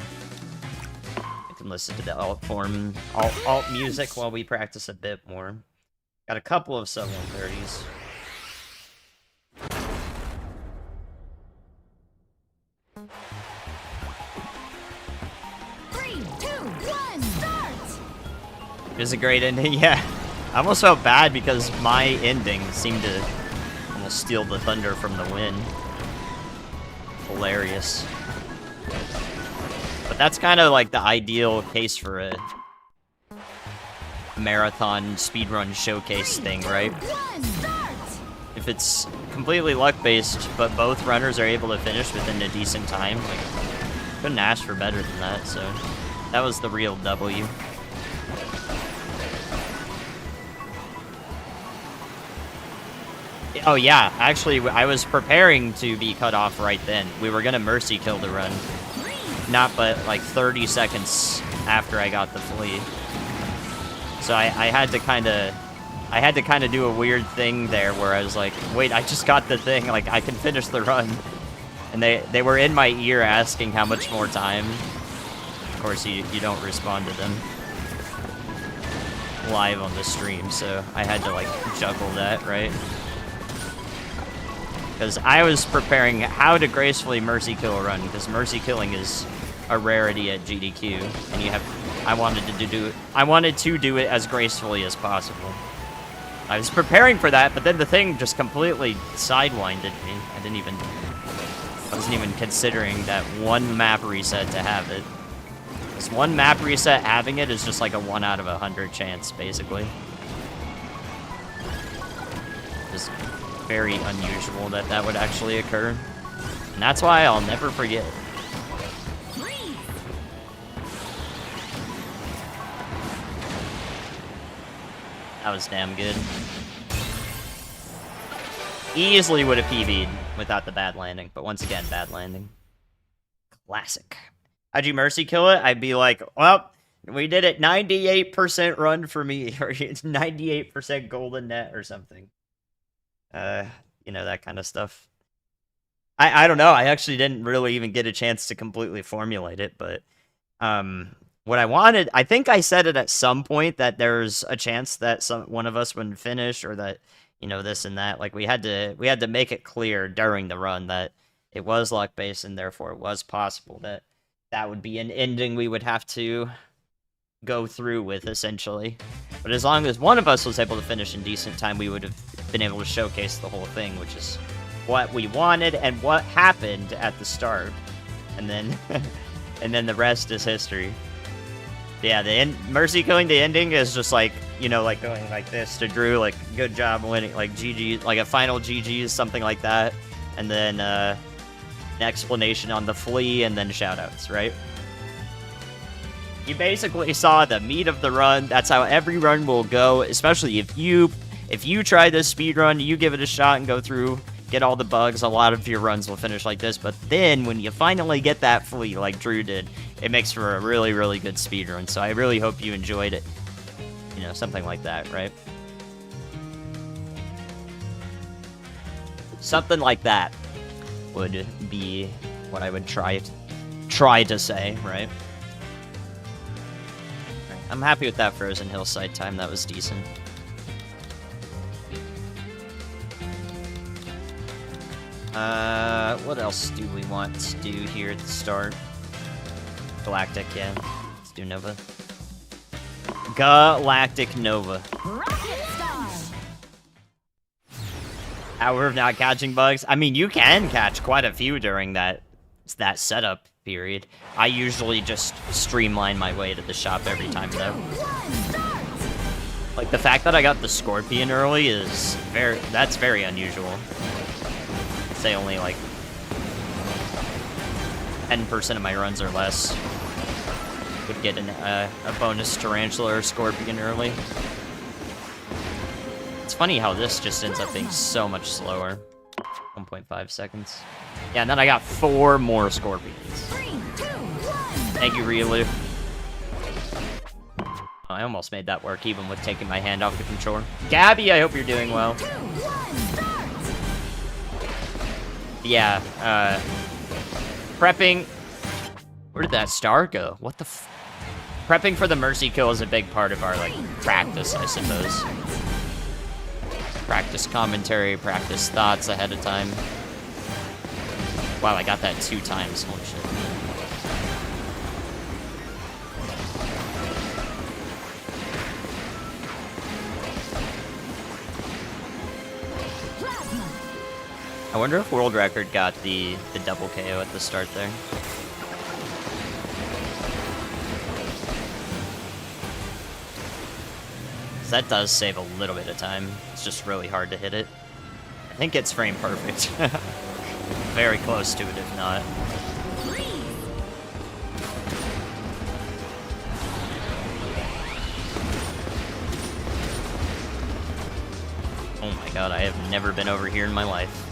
I can listen to the alt music while we practice a bit more. Got a couple of sub 130s. Three, two, one, start! It was a great ending, yeah. I almost felt bad because my ending seemed to almost steal the thunder from the win. Hilarious. But that's kind of like the ideal case for a marathon speedrun showcase thing, right? If it's completely luck-based, but both runners are able to finish within a decent time, like, couldn't ask for better than that, so that was the real W. Oh yeah, actually, I was preparing to be cut off right then. We were gonna mercy kill the run. Not but like 30 seconds after I got the flea. So I had to kind of do a weird thing there where I was like, wait, I just got the thing, like I can finish the run. And they were in my ear asking how much more time. Of course, you don't respond to them live on the stream, so I had to like juggle that, right? Because I was preparing how to gracefully mercy kill a run, because mercy killing is a rarity at GDQ, and I wanted to do it as gracefully as possible. I was preparing for that, but then the thing just completely sidewinded me. I wasn't even considering that one map reset to have it. This one map reset, having it is just like a 1 out of 100 chance, basically. Just very unusual that that would actually occur. And that's why I'll never forget. That was damn good. Easily would have PB'd without the bad landing, but once again, bad landing. Classic. How'd you mercy kill it? I'd be like, well, we did it 98% run for me, or 98% golden net or something. You know, that kind of stuff. I don't know. I actually didn't really even get a chance to completely formulate it, but what I wanted, I think I said it at some point that there's a chance that one of us wouldn't finish, or that, you know, this and that. Like we had to make it clear during the run that it was luck based, and therefore it was possible that that would be an ending we would have to go through with, essentially. But as long as one of us was able to finish in decent time, we would have been able to showcase the whole thing, which is what we wanted and what happened at the start. And then and then the rest is history. Yeah, the mercy killing the ending is just like, you know, like going like this to Drew, like good job winning, like GG, like a final GG, something like that. And then an explanation on the flea, and then shoutouts, right? You basically saw the meat of the run. That's how every run will go, especially if you try this speed run, you give it a shot and go through, get all the bugs, a lot of your runs will finish like this. But then when you finally get that flea like Drew did, it makes for a really, really good speed run. So I really hope you enjoyed it. You know, something like that, right? Something like that would be what I would try to say, right? I'm happy with that Frozen Hillside time. That was decent. What else do we want to do here at the start? Galactic, yeah. Let's do Nova. Galactic Nova. Rocket Star. Hour of not catching bugs. I mean, you can catch quite a few during that setup period. I usually just streamline my way to the shop every time, though. Like, the fact that I got the Scorpion early is that's very unusual. I'd say only, like, 10% of my runs or less would get a bonus Tarantula or Scorpion early. It's funny how this just ends up being so much slower. 1.5 seconds. Yeah, and then I got 4 more Scorpions. 3, 2, 1. Thank you, Riolu. Oh, I almost made that work, even with taking my hand off the controller. Gabby, I hope you're doing well. 2, 1, Yeah, prepping... Where did that star go? What the f... Prepping for the mercy kill is a big part of our, like, practice, I suppose. Practice commentary, practice thoughts ahead of time. Wow, I got that 2 times. Holy shit. I wonder if World Record got the double KO at the start there. That does save a little bit of time. It's just really hard to hit it. I think it's frame perfect. Very close to it, if not. Oh my god, I have never been over here in my life.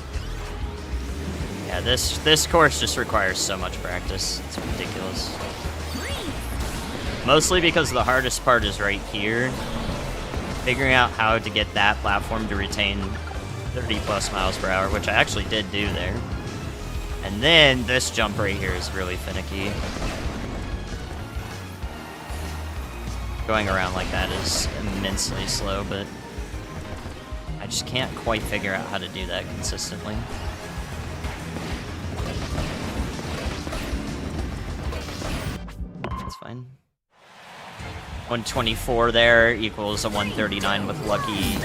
Yeah, this course just requires so much practice. It's ridiculous. Mostly because the hardest part is right here. Figuring out how to get that platform to retain 30 plus miles per hour, which I actually did do there. And then this jump right here is really finicky. Going around like that is immensely slow, but I just can't quite figure out how to do that consistently. That's fine. 124 there equals a 139 with lucky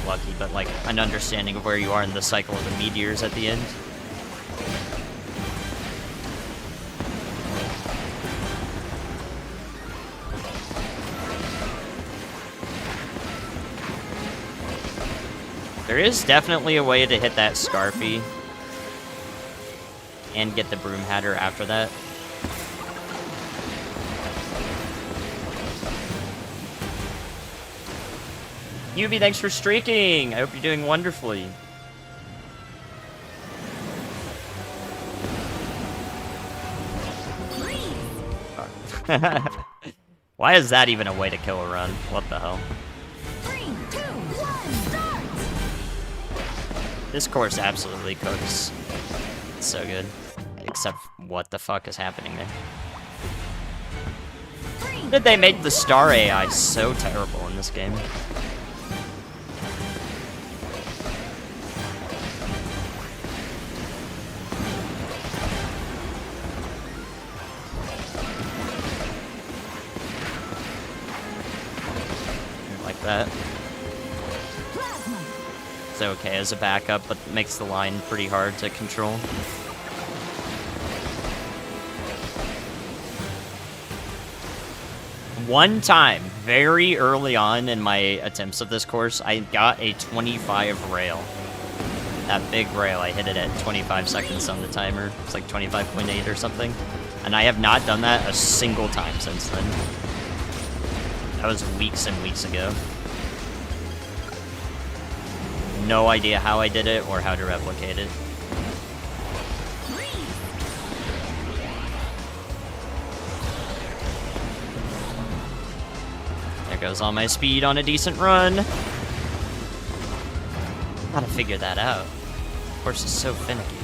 lucky, but like an understanding of where you are in the cycle of the meteors at the end. There is definitely a way to hit that Scarfy and get the Broom Hatter after that. Yubi, thanks for streaking! I hope you're doing wonderfully. Why is that even a way to kill a run? What the hell? 3, 2, 1, start! This course absolutely cooks. It's so good. Except what the fuck is happening there? How did they make the star AI so terrible in this game? Like that. It's okay as a backup, but makes the line pretty hard to control. One time, very early on in my attempts of this course, I got a 25 rail. That big rail, I hit it at 25 seconds on the timer. It's like 25.8 or something. And I have not done that a single time since then. That was weeks and weeks ago. No idea how I did it or how to replicate it. There goes all my speed on a decent run. Gotta figure that out. Of course, it's so finicky.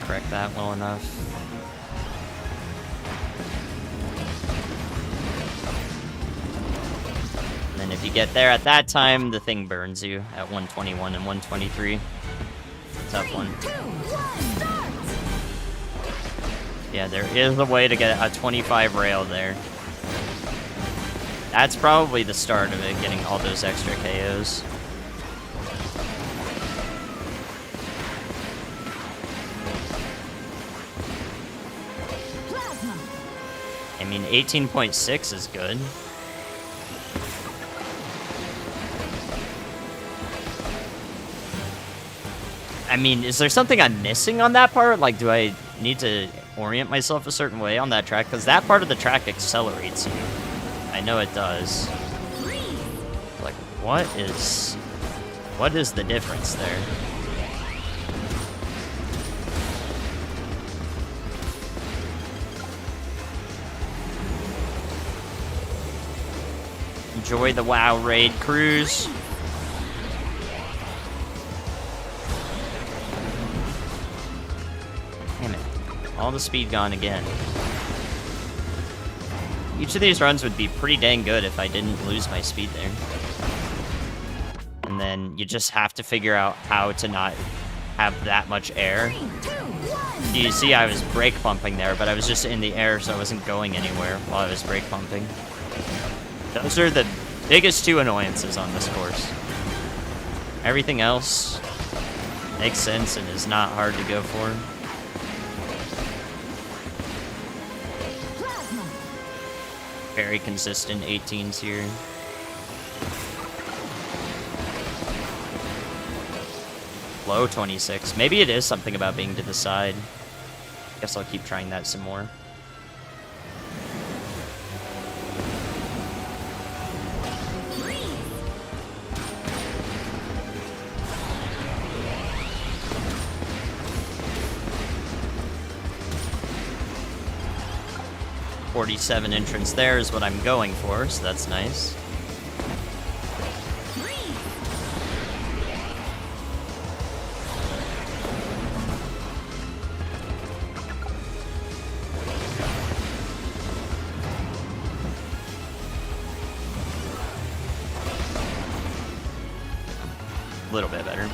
Correct that well enough. And then if you get there at that time, the thing burns you at 121 and 123. Tough one. 3, 2, 1, start! Yeah, there is a way to get a 25 rail there. That's probably the start of it, getting all those extra KOs. Plasma! I mean, 18.6 is good. I mean, is there something I'm missing on that part? Like, do I need to orient myself a certain way on that track? Because that part of the track accelerates you. I know it does. Like, what is the difference there? Enjoy the WoW raid cruise. Damn it. All the speed gone again. Each of these runs would be pretty dang good if I didn't lose my speed there. And then you just have to figure out how to not have that much air. 3, 2, 1, You see I was brake pumping there, but I was just in the air, so I wasn't going anywhere while I was brake pumping. Those are the biggest two annoyances on this course. Everything else makes sense and is not hard to go for. plasma! Very consistent 18s here. Low 26. Maybe it is something about being to the side. Guess I'll keep trying that some more. .47 entrance there is what I'm going for, so that's nice. A little bit better.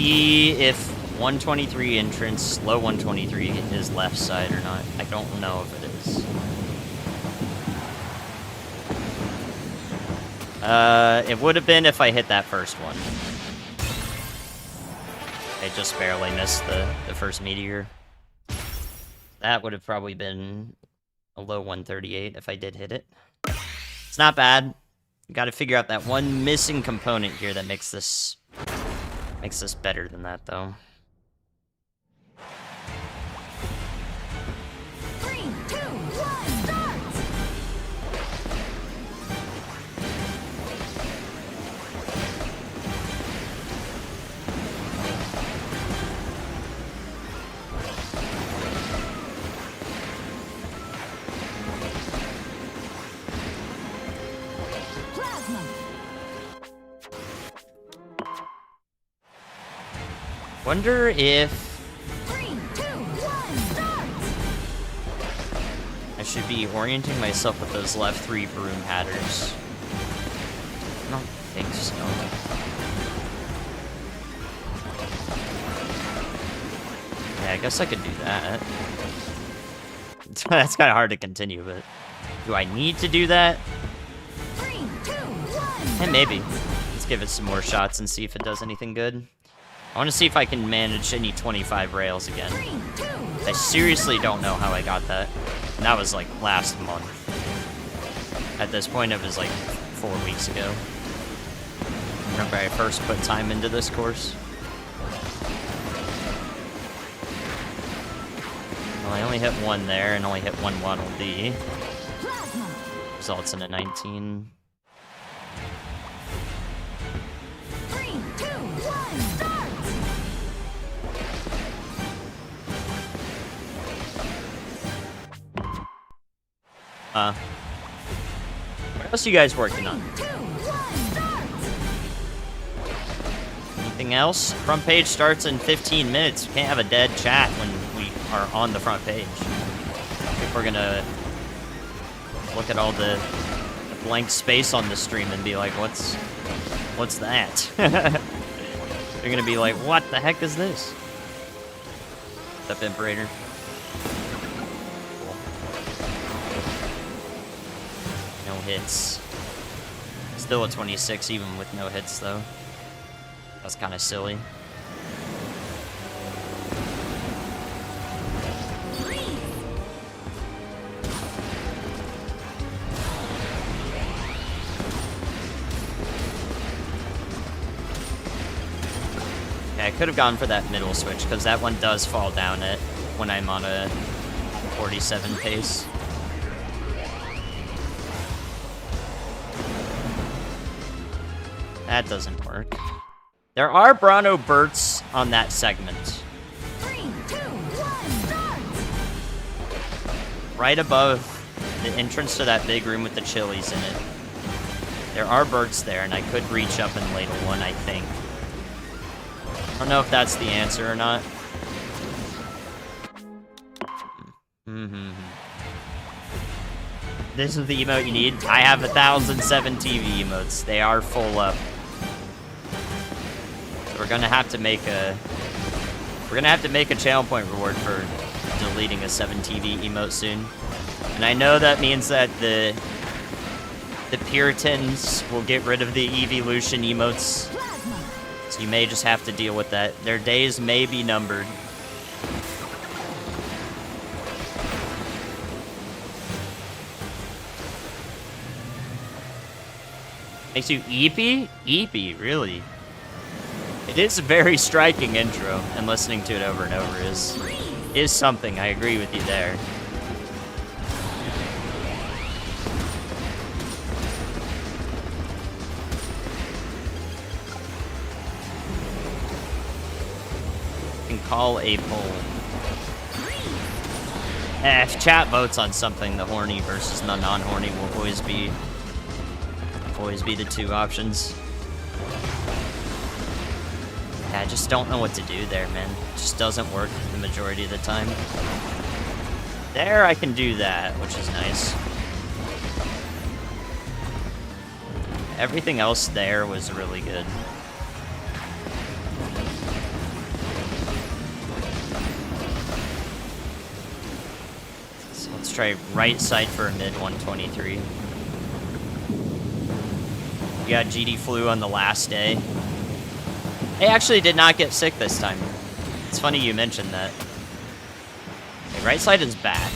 see if 123 entrance, low 123 is left side or not. I don't know if it is. It would have been if I hit that first one. I just barely missed the first meteor. That would have probably been a low 138 if I did hit it. It's not bad. Got to figure out that one missing component here that makes this better than that, though. 3, 2, 1, start! Plasma. Wonder if 3, 2, 1, start! I should be orienting myself with those left 3 broom hatters. I don't think so. Yeah, I guess I could do that. That's kind of hard to continue, but do I need to do that? 3, 2, 1, And maybe. Let's give it some more shots and see if it does anything good. I want to see if I can manage any 25 rails again. 3, 2, I seriously don't know how I got that. And that was like last month. At this point, it was like 4 weeks ago. Remember I first put time into this course? Well, I only hit 1 there and only hit 1 Waddle Dee. plasma. Results in a 19. 3, 2, 1, start! What else are you guys working on? 2, 1, start! Anything else? Front page starts in 15 minutes. We can't have a dead chat when we are on the front page. If we're gonna look at all the blank space on the stream and be like, what's that? They're gonna be like, what the heck is this? What's up, Imperator? Cool. No hits. Still a 26 even with no hits though. That's kind of silly. Okay, I could have gone for that middle switch because that one does fall down it when I'm on a 47 pace. That doesn't work. There are Brano Burts on that segment. 3, 2, 1, start! Right above the entrance to that big room with the chilies in it. There are Burts there, and I could reach up and ladle one, I think. I don't know if that's the answer or not. This is the emote you need. I have 1,007 TV emotes. They are full up. We're gonna have to make a channel point reward for deleting a 7 TV emote soon. And I know that means that the Puritans will get rid of the evolution emotes. Plasma. So you may just have to deal with that. Their days may be numbered. Makes you eepy? Eepy, really? It is a very striking intro, and listening to it over and over is something. I agree with you there. You can call a poll. If chat votes on something, the horny versus the non-horny will always be the 2 options. Yeah, I just don't know what to do there, man. It just doesn't work the majority of the time. There, I can do that, which is nice. Everything else there was really good. Let's try right side for a mid 123. We got GD flu on the last day. I actually did not get sick this time. It's funny you mentioned that. Okay, right side is bad.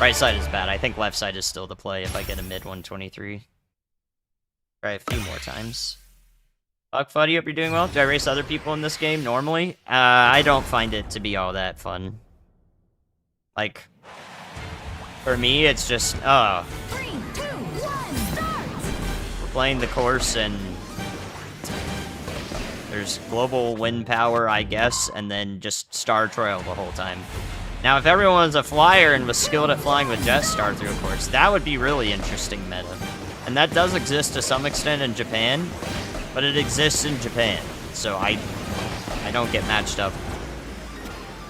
Right side is bad. I think left side is still the play if I get a mid 123. Try a few more times. Fuck Fuddy, hope you're doing well. Do I race other people in this game normally? I don't find it to be all that fun. Like, for me, it's just, 3, 2, 1, start! we're playing the course and there's global wind power, I guess, and then just Star Trail the whole time. Now, if everyone was a flyer and was skilled at flying with Jet Star through a course, that would be really interesting meta. And that does exist to some extent in Japan, but it exists in Japan, so I don't get matched up.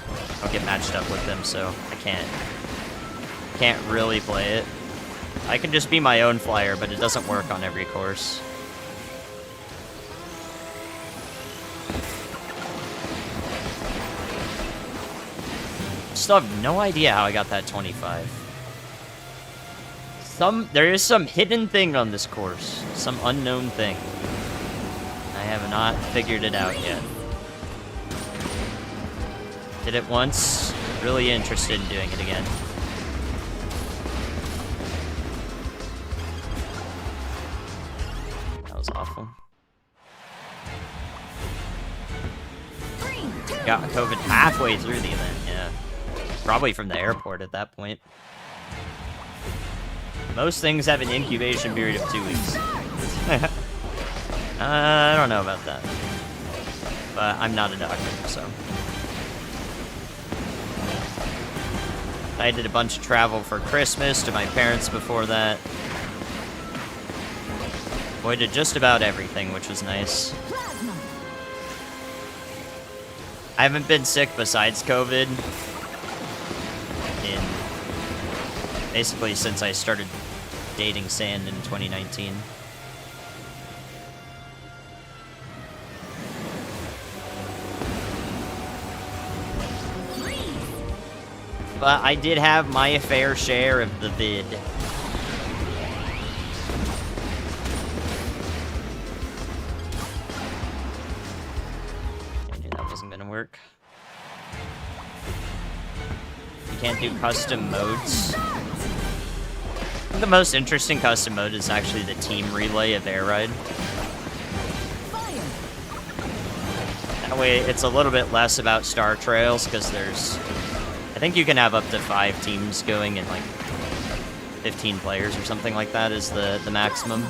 I don't get matched up with them, so I can't really play it. I can just be my own flyer, but it doesn't work on every course. Still have no idea how I got that 25. There is some hidden thing on this course. Some unknown thing. I have not figured it out yet. Did it once. Really interested in doing it again. That was awful. Got COVID halfway through the event, yeah. Probably from the airport at that point. Most things have an incubation period of 2 weeks. I don't know about that. But I'm not a doctor, so. I did a bunch of travel for Christmas to my parents before that. Avoided just about everything, which was nice. I haven't been sick besides COVID in basically since I started dating Sand in 2019. But I did have my fair share of the vid. I knew that wasn't gonna work. You can't do custom modes. I think the most interesting custom mode is actually the team relay of Air Ride. That way it's a little bit less about Star Trails, because there's... I think you can have up to 5 teams going and like 15 players or something like that is the maximum.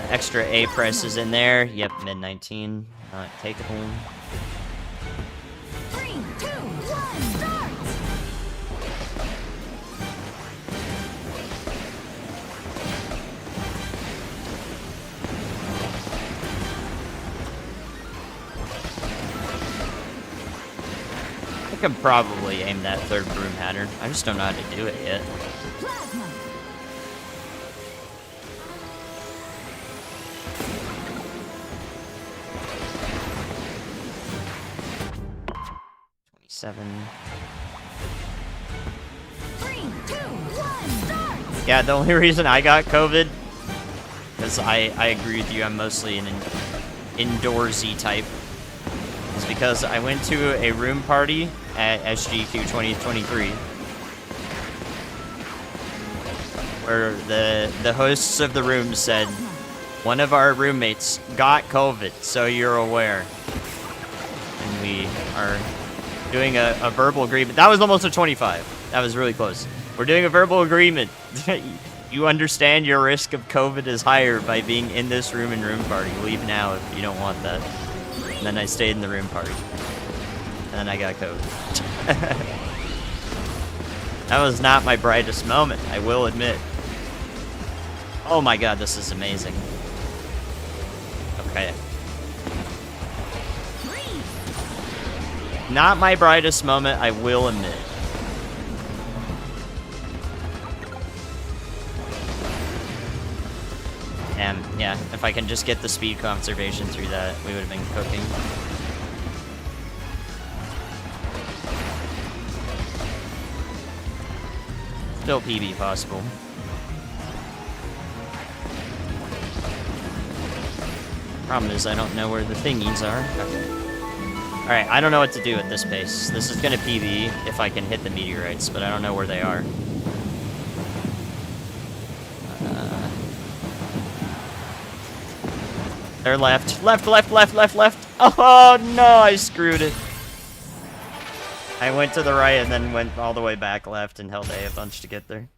Extra A presses in there. Yep, mid 19. Not takeable. 3, 2, 1, start! I can probably aim that third broom pattern. I just don't know how to do it yet. Plasma! 7. 3, 2, 1, start! Yeah, the only reason I got COVID is I agree with you. I'm mostly an indoorsy type. Is because I went to a room party at SGQ 2023 where the hosts of the room said one of our roommates got COVID, so you're aware. And we are doing a verbal agreement. That was almost a 25. That was really close. We're doing a verbal agreement. You understand your risk of COVID is higher by being in this room and room party. Leave now if you don't want that. And then I stayed in the room party. And then I got COVID. That was not my brightest moment, I will admit. Oh my god, this is amazing. Okay. Not my brightest moment, I will admit. And yeah, if I can just get the speed conservation through that, we would have been cooking. Still PB possible. Problem is, I don't know where the thingies are. Okay. Alright, I don't know what to do at this pace. This is gonna PB if I can hit the meteorites, but I don't know where they are. They're left. Left, left, left, left, left. Oh, no, I screwed it. I went to the right and then went all the way back left and held A a bunch to get there.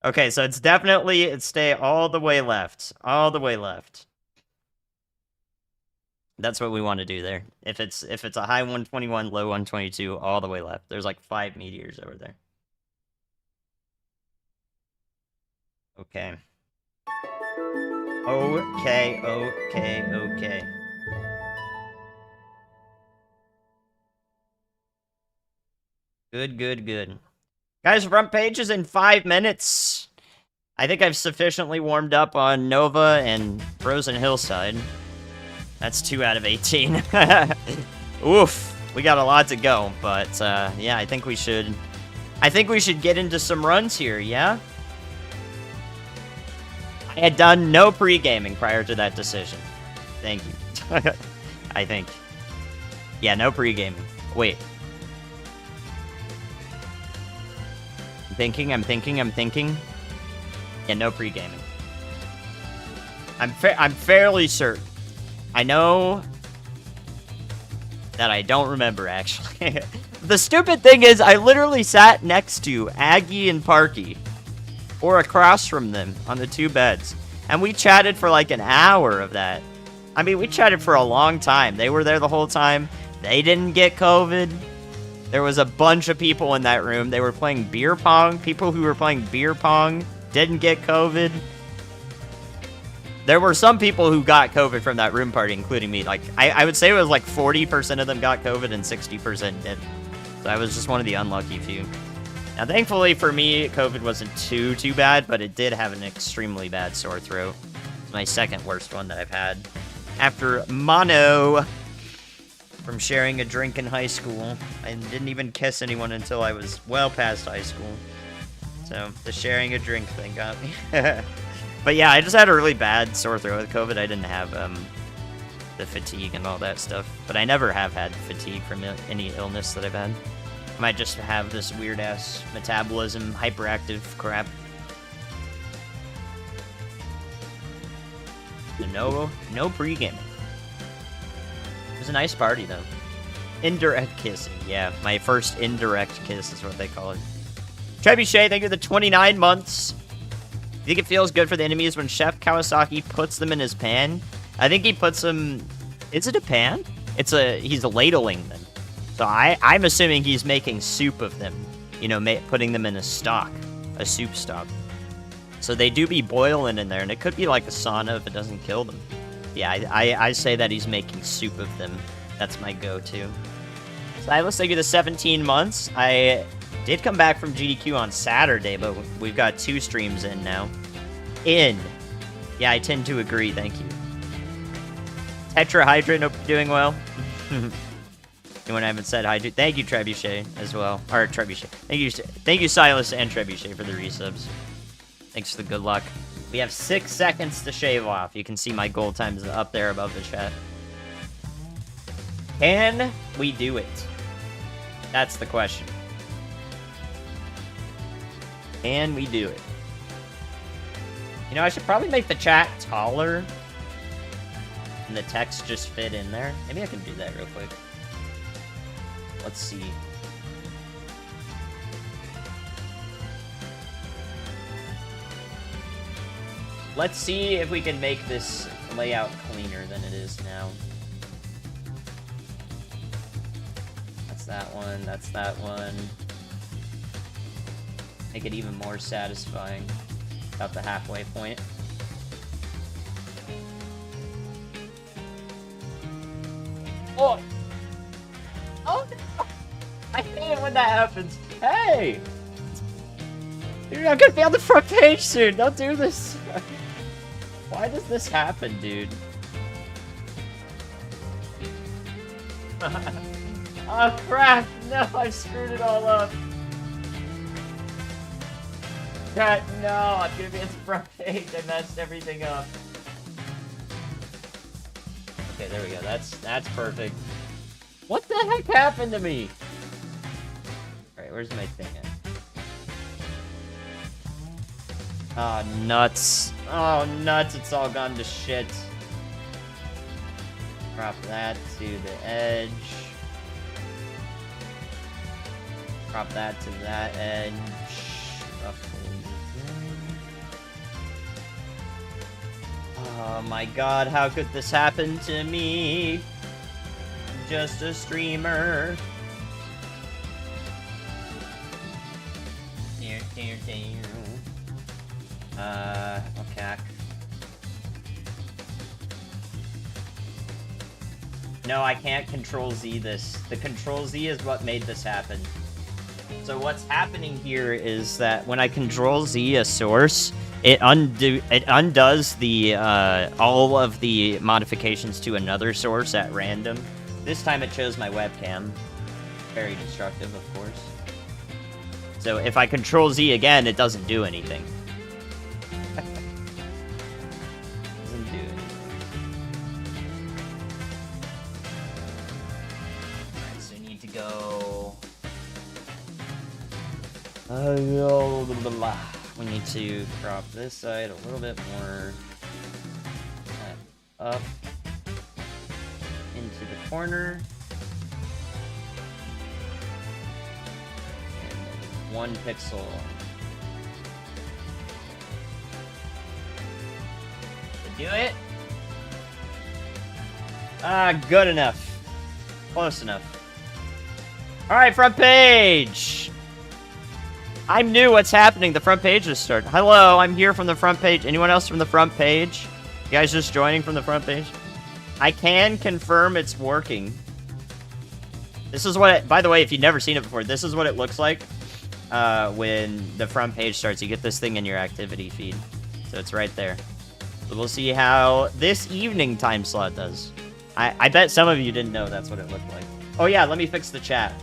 Okay, so it's definitely, stay all the way left. All the way left. That's what we want to do there. If it's a high 121, low 122, all the way left. There's like 5 meteors over there. Okay. Okay, okay, okay. Good, good, good. Guys, front page is in 5 minutes. I think I've sufficiently warmed up on Nova and Frozen Hillside. That's 2 out of 18. Oof, we got a lot to go, but yeah, I think we should get into some runs here, yeah? I had done no pre-gaming prior to that decision. Thank you. I think. Yeah, no pre-gaming. Wait. I'm thinking. Yeah, no pre-gaming. I'm fairly certain. I know that I don't remember, actually. The stupid thing is, I literally sat next to Aggie and Parky, or across from them, on the 2 beds, and we chatted for like an hour of that. I mean, we chatted for a long time. They were there the whole time. They didn't get COVID. There was a bunch of people in that room. They were playing beer pong. People who were playing beer pong didn't get COVID. There were some people who got COVID from that room party, including me. Like, I would say it was like 40% of them got COVID and 60% didn't. So I was just one of the unlucky few. Now, thankfully for me, COVID wasn't too bad, but it did have an extremely bad sore throat. It's my 2nd worst one that I've had. After mono from sharing a drink in high school. I didn't even kiss anyone until I was well past high school. So, the sharing a drink thing got me. But yeah, I just had a really bad sore throat with COVID. I didn't have the fatigue and all that stuff. But I never have had fatigue from any illness that I've had. I might just have this weird-ass metabolism, hyperactive crap. No pre-gaming. It was a nice party, though. Indirect kissing. Yeah, my first indirect kiss is what they call it. Trebuchet, thank you for the 29 months. You think it feels good for the enemies when Chef Kawasaki puts them in his pan? I think he puts them... Is it a pan? He's ladling them. So I'm assuming he's making soup of them. You know, putting them in a stock. A soup stock. So they do be boiling in there, and it could be like a sauna if it doesn't kill them. Yeah, I say that he's making soup of them. That's my go-to. Silas, thank you to 17 months. I did come back from GDQ on Saturday, but we've got 2 streams in now. Yeah, I tend to agree, thank you. Tetrahydrate, hope you're doing well. Anyone I haven't said hi to? Thank you, Trebuchet, as well. Or Trebuchet. Thank you, Silas and Trebuchet, for the resubs. Thanks for the good luck. We have 6 seconds to shave off. You can see my goal times up there above the chat. Can we do it? That's the question. Can we do it? You know, I should probably make the chat taller. And the text just fit in there. Maybe I can do that real quick. Let's see. Let's see if we can make this layout cleaner than it is now. That's that one, that's that one. Make it even more satisfying. About the halfway point. Oh! Oh no! I hate it when that happens. Hey! Dude, I'm gonna be on the front page soon. Don't do this. Why does this happen, dude? Oh crap! No, I screwed it all up. God, no, I'm gonna be on the front page. I messed everything up. Okay, there we go. That's perfect. What the heck happened to me? Alright, where's my thing at? Oh, nuts. Oh, nuts. It's all gone to shit. Drop that to the edge. Drop that to that edge. Oh my god, how could this happen to me? I'm just a streamer. Okay. No, I can't Control Z this. The Control Z is what made this happen. So what's happening here is that when I Control Z a source, it undoes the all of the modifications to another source at random. This time it chose my webcam. Very destructive, of course. So if I Control Z again, it doesn't do anything. Doesn't do anything. Alright, so you need to go. We need to crop this side a little bit more. Up into the corner. And then 1 pixel. To do it? Ah, good enough. Close enough. Alright, front page! I'm new. What's happening? The front page just started. Hello, I'm here from the front page. Anyone else from the front page? You guys just joining from the front page? I can confirm it's working. This is what, by the way, if you've never seen it before, this is what it looks like when the front page starts. You get this thing in your activity feed. So it's right there. So we'll see how this evening time slot does. I bet some of you didn't know that's what it looked like. Oh yeah, let me fix the chat.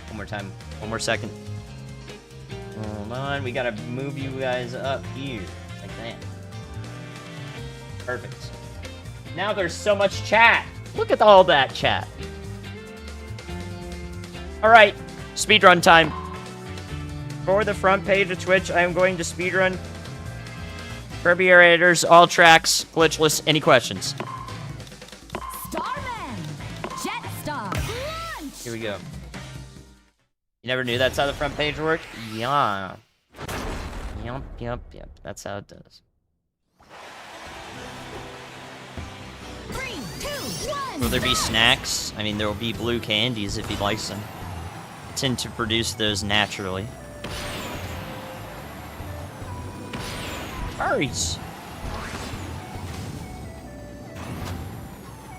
One more time. One more second. Hold on, we gotta move you guys up here, like that. Perfect. Now there's so much chat. Look at all that chat. Alright, speedrun time. For the front page of Twitch, I am going to speedrun Kirby Aerators, all tracks, glitchless. Any questions? Starman! Jetstar! Launch! Here we go. You never knew that's how the front page worked? Yeah. Yep. That's how it does. 3, 2, 1. Will there be snacks? I mean, there will be blue candies if he likes them. I tend to produce those naturally. Furries!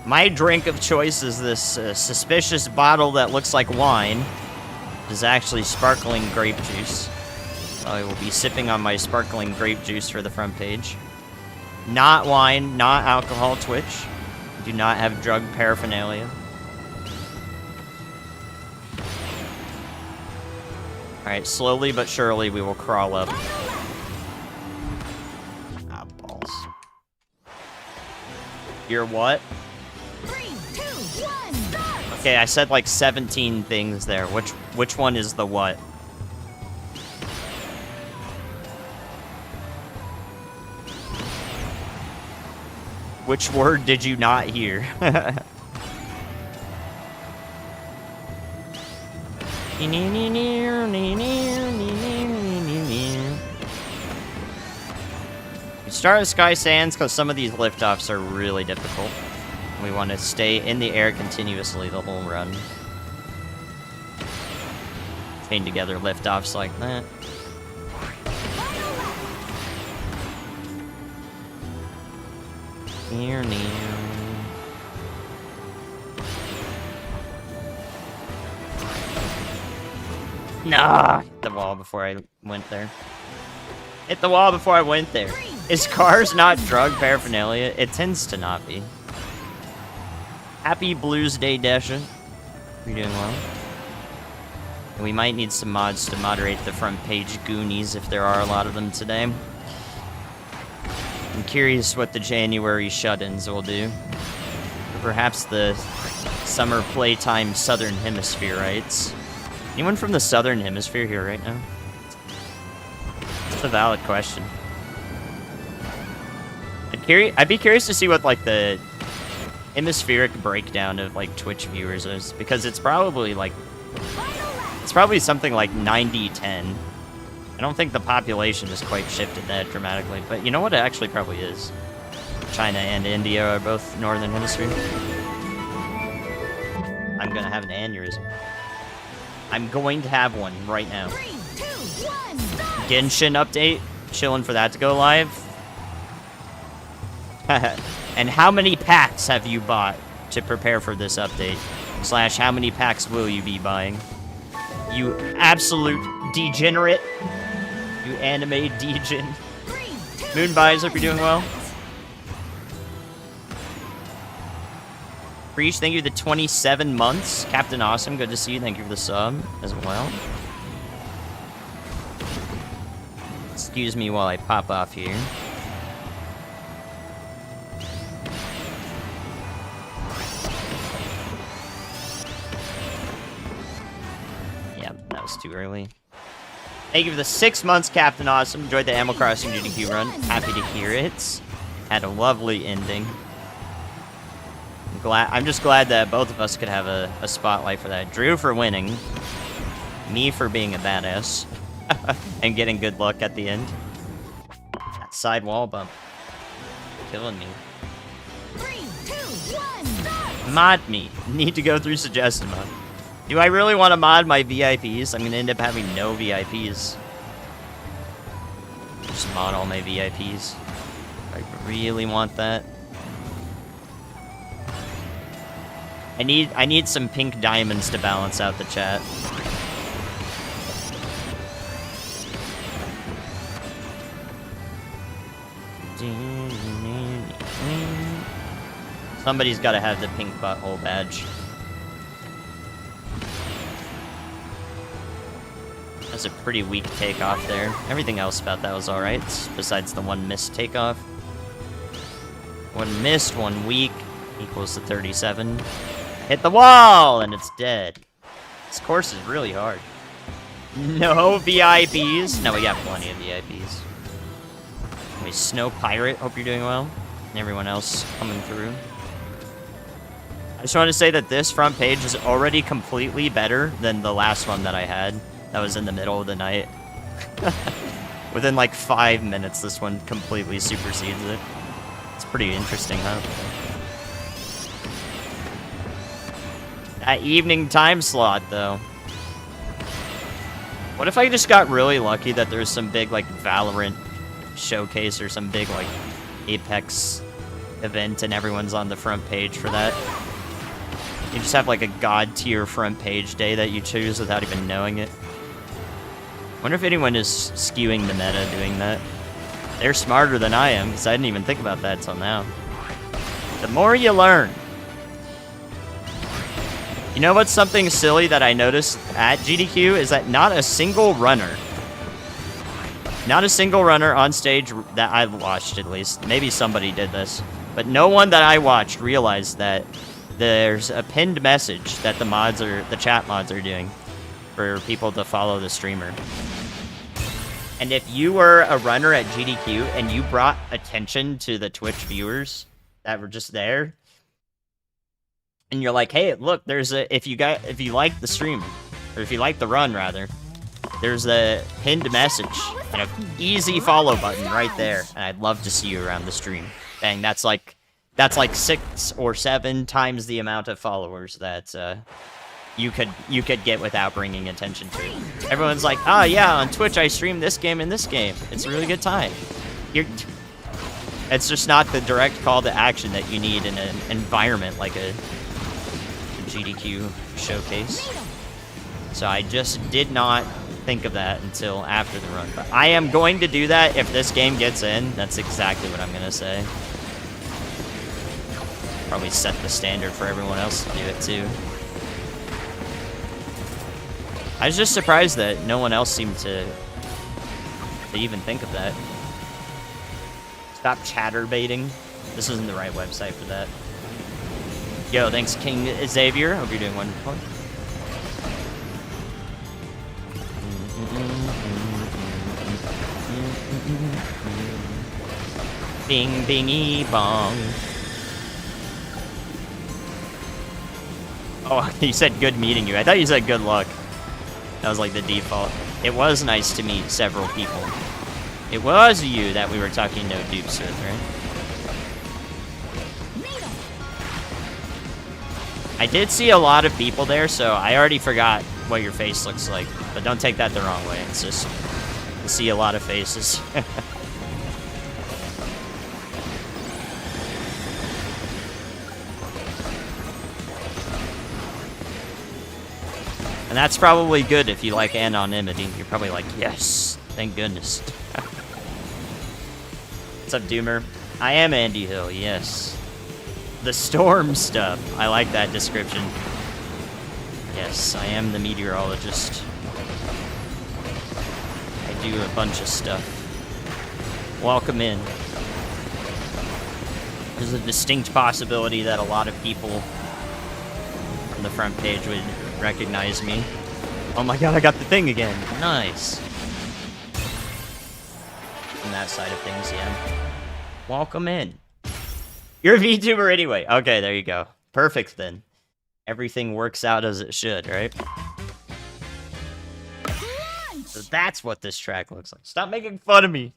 My drink of choice is this suspicious bottle that looks like wine. It is actually sparkling grape juice. So I will be sipping on my sparkling grape juice for the front page. Not wine, not alcohol, Twitch. Do not have drug paraphernalia. Alright, slowly but surely we will crawl up. Ah, balls. You're what? 3, 2, 1, start! Okay, I said like 17 things there. Which one is the what? Which word did you not hear? We start with Sky Sands because some of these liftoffs are really difficult. We want to stay in the air continuously the whole run. Chain together liftoffs like that. Nah, hit the wall before I went there. Hit the wall before I went there. Is cars not drug paraphernalia? It tends to not be. Happy Blues Day, Dasha. You're doing well. And we might need some mods to moderate the front page Goonies if there are a lot of them today. I'm curious what the January shut-ins will do. Or perhaps the summer playtime Southern Hemisphere rights. Anyone from the Southern Hemisphere here right now? It's a valid question. I'd be curious to see what like the hemispheric breakdown of like Twitch viewers is, because it's probably something like 90-10. I don't think the population has quite shifted that dramatically, but you know what it actually probably is? China and India are both northern hemisphere. I'm gonna have an aneurysm. I'm going to have one right now. 3, 2, 1, start. Genshin update. Chilling for that to go live. And how many packs have you bought to prepare for this update? / how many packs will you be buying? You absolute degenerate. You anime degen. 3, 2, Moonbies, hope you're doing well. Preach, thank you for the 27 months. Captain Awesome, good to see you. Thank you for the sub as well. Excuse me while I pop off here. Yeah, that was too early. Thank you for the 6 months, Captain Awesome. Enjoyed the Animal Crossing GDQ run. Happy to hear it. Had a lovely ending. I'm just glad that both of us could have a spotlight for that. Drew for winning. Me for being a badass. And getting good luck at the end. That side wall bump. Killing me. 3, 2, 1, start. Mod me. Need to go through suggested mod. Do I really want to mod my VIPs? I'm going to end up having no VIPs. Just mod all my VIPs. I really want that. I need some pink diamonds to balance out the chat. Somebody's got to have the pink butthole badge. That's a pretty weak takeoff there. Everything else about that was alright, besides the one missed takeoff. One missed, one weak, equals to 37. Hit the wall, and it's dead. This course is really hard. No VIPs. No, we got plenty of VIPs. Anyway, Snow Pirate, hope you're doing well. And everyone else coming through. I just want to say that this front page is already completely better than the last one that I had. That was in the middle of the night. Within like 5 minutes, this one completely supersedes it. It's pretty interesting, huh? That evening time slot, though. What if I just got really lucky that there's some big, like, Valorant showcase or some big, like, Apex event and everyone's on the front page for that? You just have, like, a god-tier front page day that you choose without even knowing it. Wonder if anyone is skewing the meta doing that. They're smarter than I am, because I didn't even think about that till now. The more you learn. You know what's something silly that I noticed at GDQ is that not a single runner on stage that I've watched, at least, maybe somebody did this, but no one that I watched realized that there's a pinned message that the chat mods are doing for people to follow the streamer. And if you were a runner at GDQ and you brought attention to the Twitch viewers that were just there, and you're like, hey, look, there's if you like the stream, or if you like the run rather, there's a pinned message and an easy follow button right there, and I'd love to see you around the stream. Dang, that's like 6 or 7 times the amount of followers that you could get without bringing attention to it. Everyone's like, oh yeah, on Twitch I stream this game and this game. It's a really good time. It's just not the direct call to action that you need in an environment like a GDQ showcase. So I just did not think of that until after the run. But I am going to do that if this game gets in. That's exactly what I'm going to say. Probably set the standard for everyone else to do it too. I was just surprised that no one else seemed to even think of that. Stop chatterbaiting. This isn't the right website for that. Yo, thanks King Xavier. Hope you're doing wonderful. Bing bingy bong. Oh, you said good meeting you. I thought you said good luck. That was like the default. It was nice to meet several people. It was you that we were talking no dupes with, right? I did see a lot of people there, so I already forgot what your face looks like. But don't take that the wrong way. It's just to see a lot of faces. And that's probably good if you like anonymity. You're probably like, yes, thank goodness. What's up, Doomer? I am Andy Hill, yes. The storm stuff. I like that description. Yes, I am the meteorologist. I do a bunch of stuff. Welcome in. There's a distinct possibility that a lot of people on the front page would recognize me. Oh my god, I got the thing again. Nice. From that side of things, yeah. Welcome in. You're a VTuber anyway. Okay, there you go. Perfect then. Everything works out as it should, right? So that's what this track looks like. Stop making fun of me.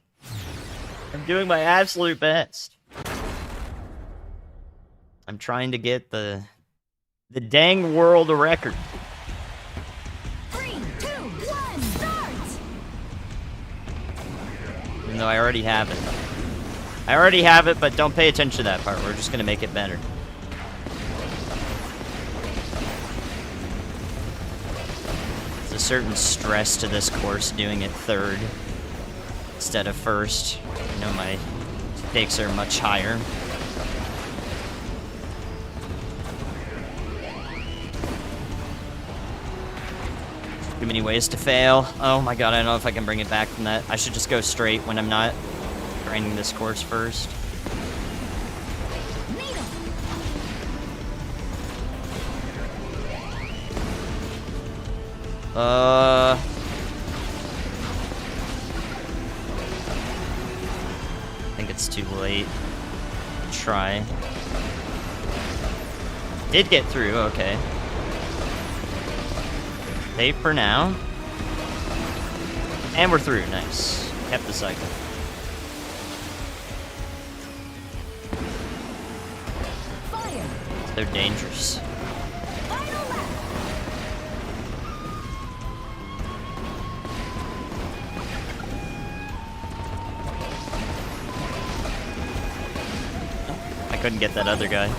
I'm doing my absolute best. I'm trying to get the dang world record. 3, 2, 1, start! Even though I already have it. I already have it, but don't pay attention to that part. We're just gonna make it better. There's a certain stress to this course doing it third instead of first. You know, my stakes are much higher. Too many ways to fail. Oh my god, I don't know if I can bring it back from that. I should just go straight when I'm not training this course first. I think it's too late. Try. Did get through, okay. Save for now. And we're through, nice. Kept the cycle. Fire! They're dangerous. Final lap! I couldn't get that other guy.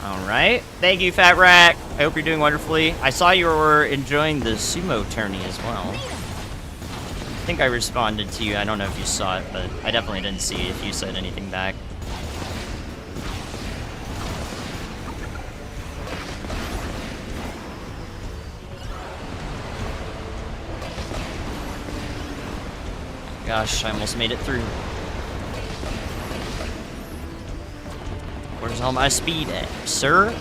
Alright. Thank you, Fat Rack. I hope you're doing wonderfully. I saw you were enjoying the sumo tourney as well. I think I responded to you. I don't know if you saw it, but I definitely didn't see if you said anything back. Gosh, I almost made it through. Where's all my speed at, sir?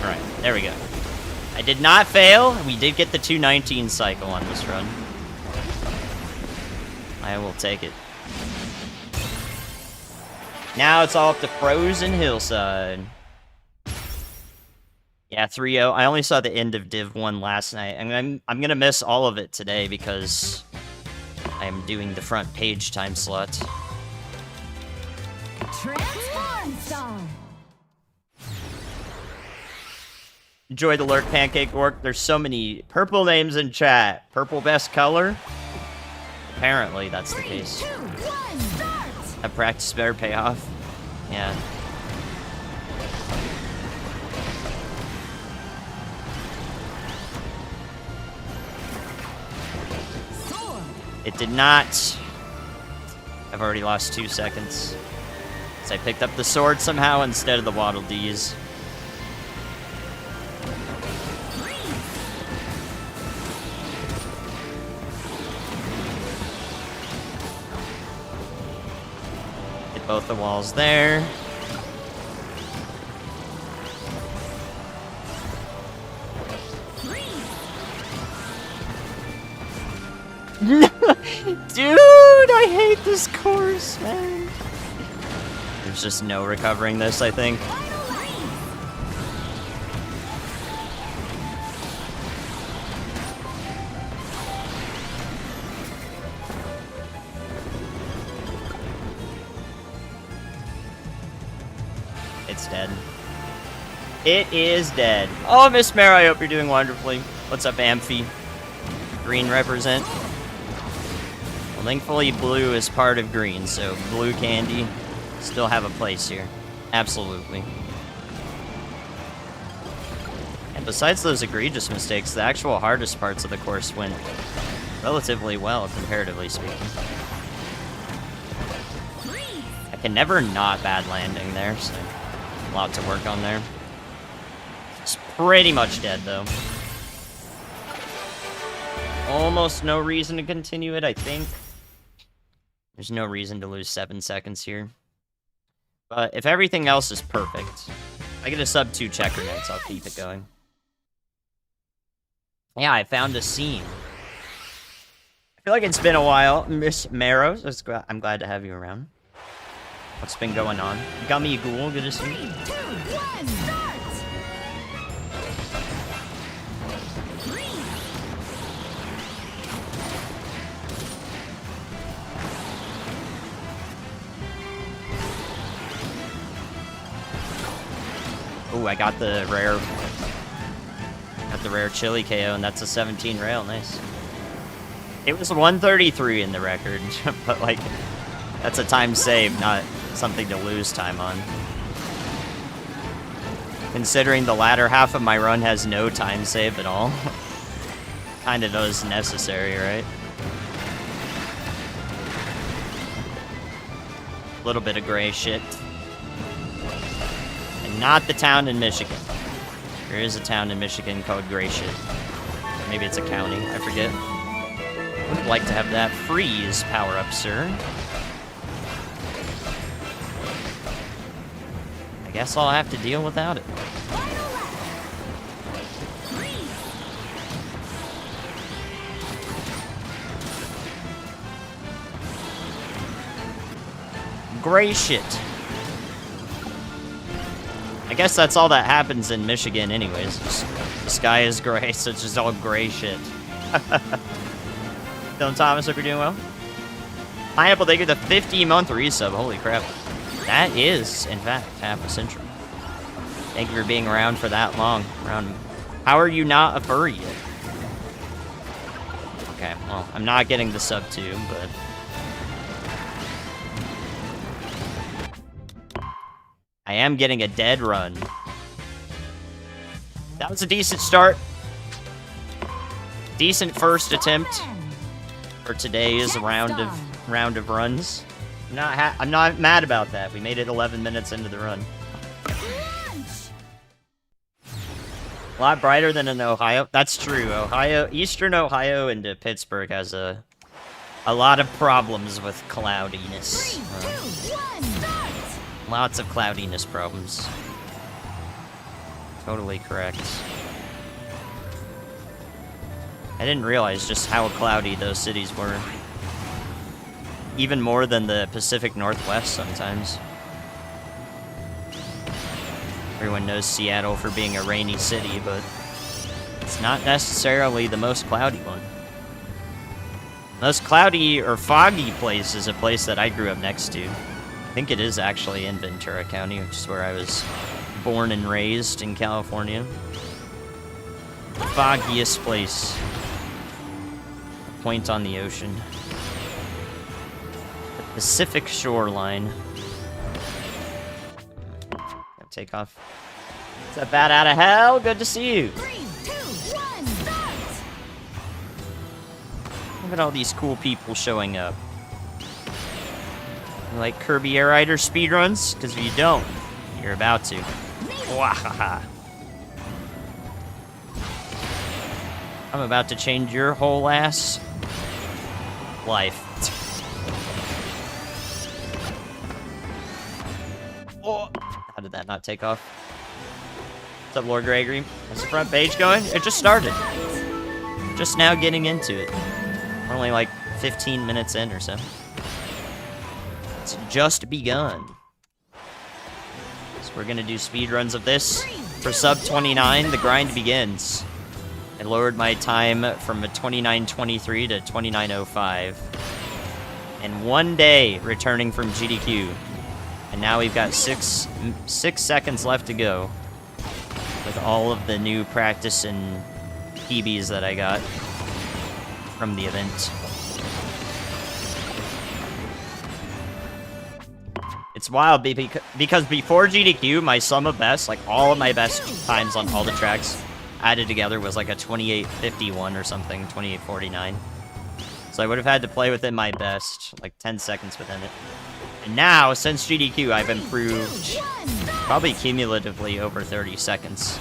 Alright, there we go. I did not fail. We did get the 219 cycle on this run. I will take it. Now it's all up to Frozen Hillside. Yeah, 3-0. I only saw the end of Div 1 last night. I'm gonna miss all of it today because I am doing the front page time slot. Transform Star! Enjoy the lurk, Pancake Orc. There's so many purple names in chat. Purple best color? Apparently, that's the case. 3, 2, 1, start! A practice better pay off. Yeah. Sword! It did not. I've already lost 2 seconds. So I picked up the sword somehow instead of the Waddle Dees. Get both the walls there. Dude, I hate this course, man. There's just no recovering this, I think. It's dead. It is dead. Oh, Miss Mare, I hope you're doing wonderfully. What's up, Amphi? Green represent. Well, thankfully, blue is part of green, so blue candy still have a place here. Absolutely. And besides those egregious mistakes, the actual hardest parts of the course went relatively well, comparatively speaking. I can never not bad landing there, so a lot to work on there. It's pretty much dead, though. Almost no reason to continue it, I think. There's no reason to lose 7 seconds here. But if everything else is perfect, if I get a sub 2 checker nets, I'll keep it going. Yeah, I found a scene. I feel like it's been a while, Miss Marrow. I'm glad to have you around. What's been going on? You got me a ghoul, good to see you. 3, 2, 1, start! Ooh, I got the rare chili KO, and that's a 17 rail. Nice. It was 133 in the record, but like, that's a time save, not something to lose time on. Considering the latter half of my run has no time save at all. Kind of is necessary, right? A little bit of gray shit. And not the town in Michigan. There is a town in Michigan called Gray Shit. Maybe it's a county, I forget. Would like to have that freeze power up, sir. I guess I'll have to deal without it. Gray shit. I guess that's all that happens in Michigan anyways. Just, the sky is gray, so it's just all gray shit. Dylan Thomas, hope you're doing well. Pineapple, thank you for the 50-month resub. Holy crap. That is, in fact, half a century. Thank you for being around for that long. How are you not a furry yet? Okay, well, I'm not getting the sub 2, but... I am getting a dead run. That was a decent start. Decent first attempt for today's round of runs. I'm not mad about that. We made it 11 minutes into the run. A lot brighter than in Ohio. That's true. Eastern Ohio into Pittsburgh has a lot of problems with cloudiness. 3, 2, 1, start! Lots of cloudiness problems. Totally correct. I didn't realize just how cloudy those cities were. Even more than the Pacific Northwest sometimes. Everyone knows Seattle for being a rainy city, but it's not necessarily the most cloudy one. Most cloudy or foggy place is a place that I grew up next to. I think it is actually in Ventura County, which is where I was born and raised in California. foggiest place. A point on the ocean. The Pacific shoreline. Take off. It's a bat out of hell. Good to see you. 3, 2, 1, start! Look at all these cool people showing up. You like Kirby Air Rider speedruns? Because if you don't, you're about to. Wahaha. I'm about to change your whole ass life. Oh. How did that not take off? What's up, Lord Gregory? How's the front page going? It just started. Just now getting into it. We're only like 15 minutes in or so. It's just begun. So we're gonna do speed runs of this. For sub 29, the grind begins. I lowered my time from a 29:23 to 29:05. And one day returning from GDQ. And now we've got six seconds left to go with all of the new practice and PBs that I got from the event. It's wild because before GDQ, my sum of best, like all of my best times on all the tracks added together was like a 28:51 or something, 28:49. So I would have had to play within my best, like 10 seconds within it. And now, since GDQ, I've improved probably cumulatively over 30 seconds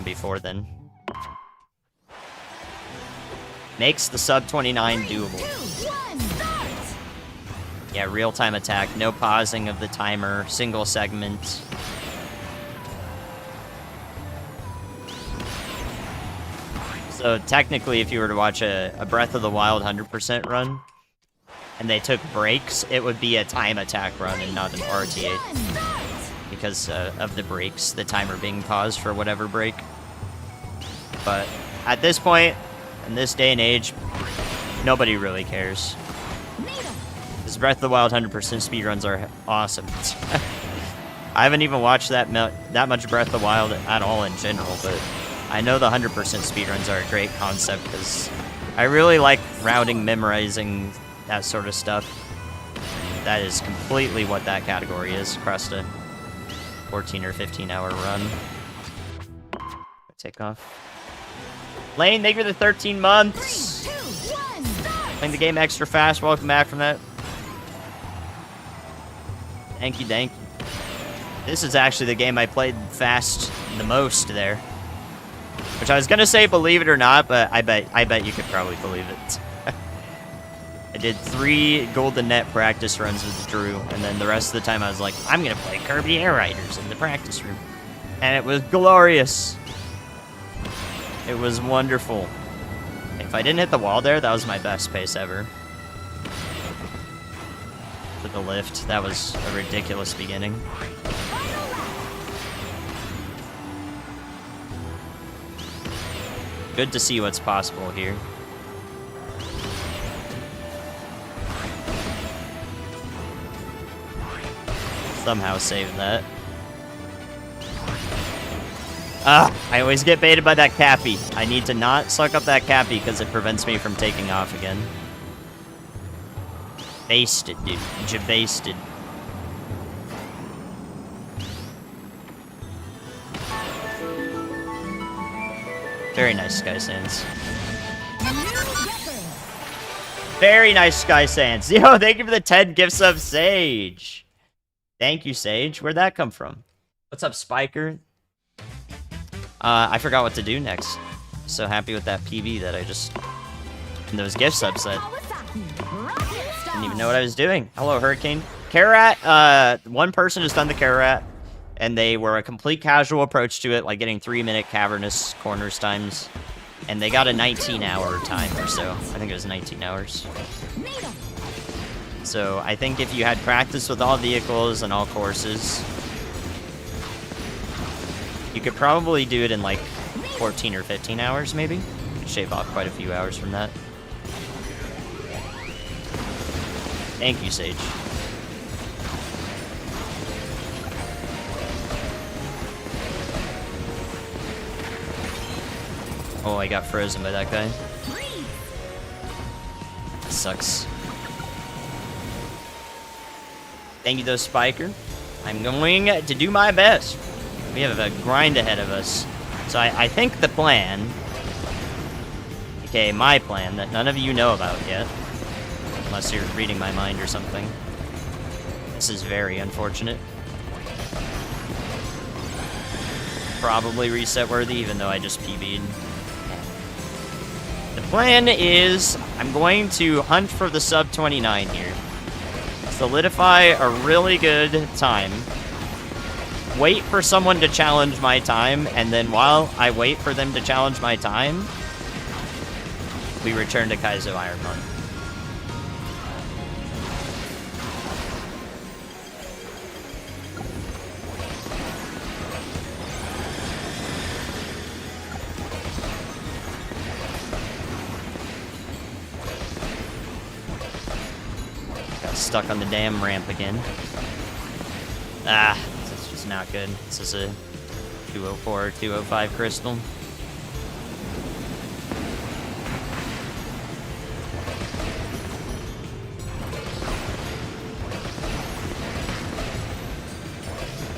before then. Makes the sub 29 doable. Yeah, real-time attack, no pausing of the timer, single segment. So technically, if you were to watch a Breath of the Wild 100% run, and they took breaks, it would be a time attack run and not an RTA. Because of the breaks, the timer being paused for whatever break. But at this point, in this day and age, nobody really cares. Because Breath of the Wild 100% speedruns are awesome. I haven't even watched that much Breath of the Wild at all in general, but I know the 100% speedruns are a great concept because I really like routing, memorizing, that sort of stuff. That is completely what that category is across a 14 or 15 hour run. Take off. Lane, thank you for the 13 months. 3, 2, 1, start! Playing the game extra fast. Welcome back from that. Thank you, thank you. This is actually the game I played fast the most there. Which I was gonna say believe it or not, but I bet you could probably believe it. I did 3 Golden Net practice runs with Drew, and then the rest of the time I was like, I'm gonna play Kirby Air Riders in the practice room. And it was glorious. It was wonderful. If I didn't hit the wall there, that was my best pace ever. For the lift, that was a ridiculous beginning. Good to see what's possible here. Somehow saved that. I always get baited by that Cappy. I need to not suck up that Cappy because it prevents me from taking off again. Basted, dude. Jabasted. Very nice, Sky Sands. Very nice, Sky Sands. Yo, thank you for the 10 gifts of Sage. Thank you, Sage. Where'd that come from? What's up, Spiker? I forgot what to do next. So happy with that PB that I just... And those gift subs that... Didn't even know what I was doing. Hello, Hurricane. Karat, one person has done the Karat, and they were a complete casual approach to it, like getting 3-minute cavernous corners times. And they got a 19-hour time or so. I think it was 19 hours. So I think if you had practice with all vehicles and all courses, you could probably do it in like 14 or 15 hours, maybe. You could shave off quite a few hours from that. Thank you, Sage. Oh, I got frozen by that guy. Freeze. That sucks. Thank you, though, Spiker. I'm going to do my best. We have a grind ahead of us. So I think the plan... Okay, my plan that none of you know about yet. Unless you're reading my mind or something. This is very unfortunate. Probably reset worthy, even though I just PB'd. The plan is I'm going to hunt for the sub 29 here. Solidify a really good time. Wait for someone to challenge my time, and then while I wait for them to challenge my time, we return to Kaizo Ironman. Got stuck on the damn ramp again. Ah, this is just not good. This is a 204, 205 crystal.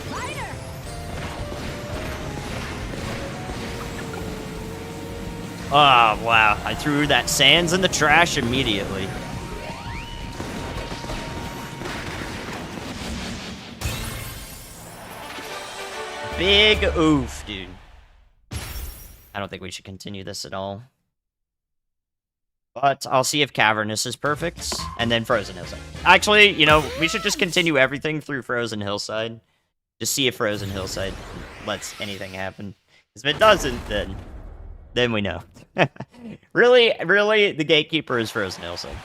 Fighter. Oh, wow. I threw that sands in the trash immediately. Big oof, dude. I don't think we should continue this at all. But I'll see if Cavernous is perfect, and then Frozen Hillside. Actually, you know, we should just continue everything through Frozen Hillside. Just see if Frozen Hillside lets anything happen. Because if it doesn't, then we know. Really, the gatekeeper is Frozen Hillside.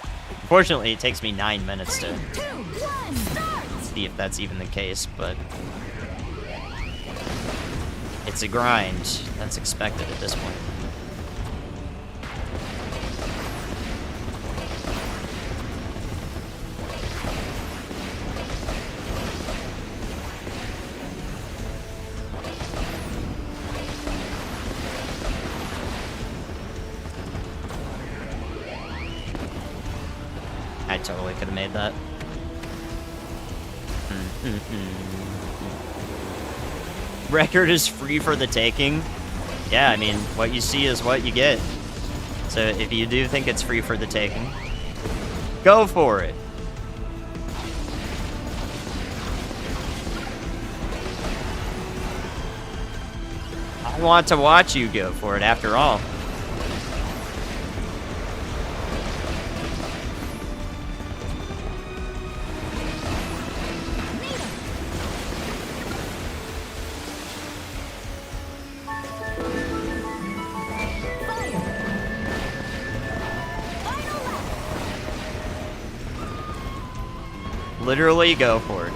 Unfortunately, it takes me 9 minutes to 2, 1, start. see if that's even the case, but... It's a grind. That's expected at this point. I totally could have made that. Record is free for the taking. Yeah, I mean, what you see is what you get. So if you do think it's free for the taking, go for it. I want to watch you go for it after all. Literally go for it.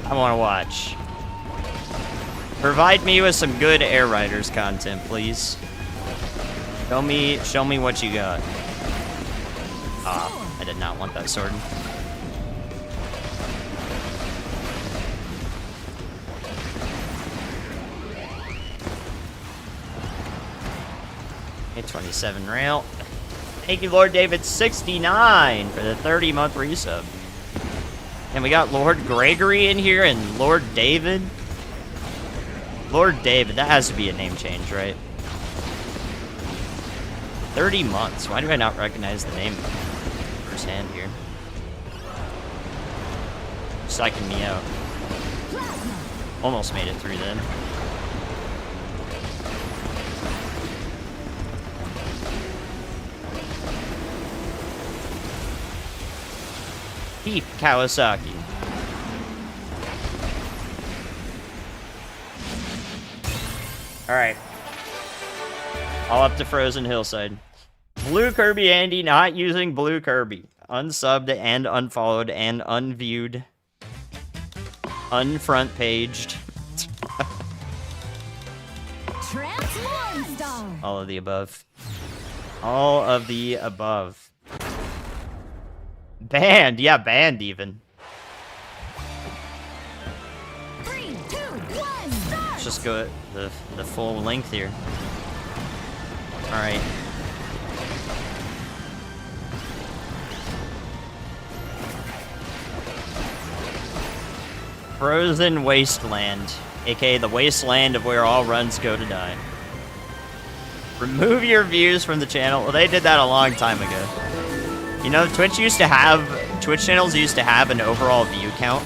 I want to watch. Provide me with some good Air Riders content, please. Show me what you got. Ah, I did not want that sword. Okay, 27 rail. Thank you, Lord David 69 for the 30-month resub. And we got Lord Gregory in here and Lord David. Lord David, that has to be a name change, right? 30 months. Why do I not recognize the name firsthand here? Psyching me out. Almost made it through then. Keep Kawasaki. Alright. All up to Frozen Hillside. Blue Kirby Andy not using Blue Kirby. Unsubbed and unfollowed and unviewed. Unfront paged. Transform star. All of the above. All of the above. Banned, yeah, banned even. 3, 2, 1, start. Let's just go the full length here. Alright. Frozen Wasteland, aka the wasteland of where all runs go to die. Remove your views from the channel. Well, they did that a long time ago. You know, Twitch channels used to have an overall view count.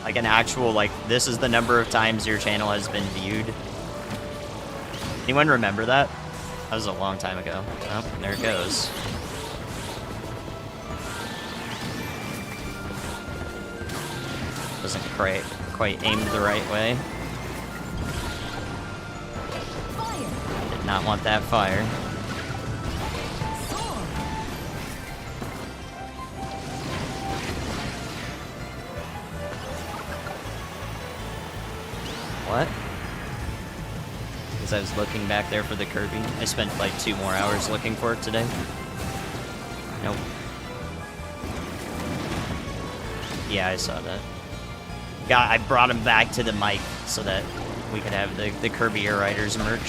Like an actual, like, this is the number of times your channel has been viewed. Anyone remember that? That was a long time ago. Oh, there it goes. Wasn't quite aimed the right way. Fire. Did not want that fire. Sword. What? Because I was looking back there for the Kirby. I spent like 2 more hours looking for it today. Nope. Yeah, I saw that. I brought him back to the mic so that we could have the Kirby Air Riders merch.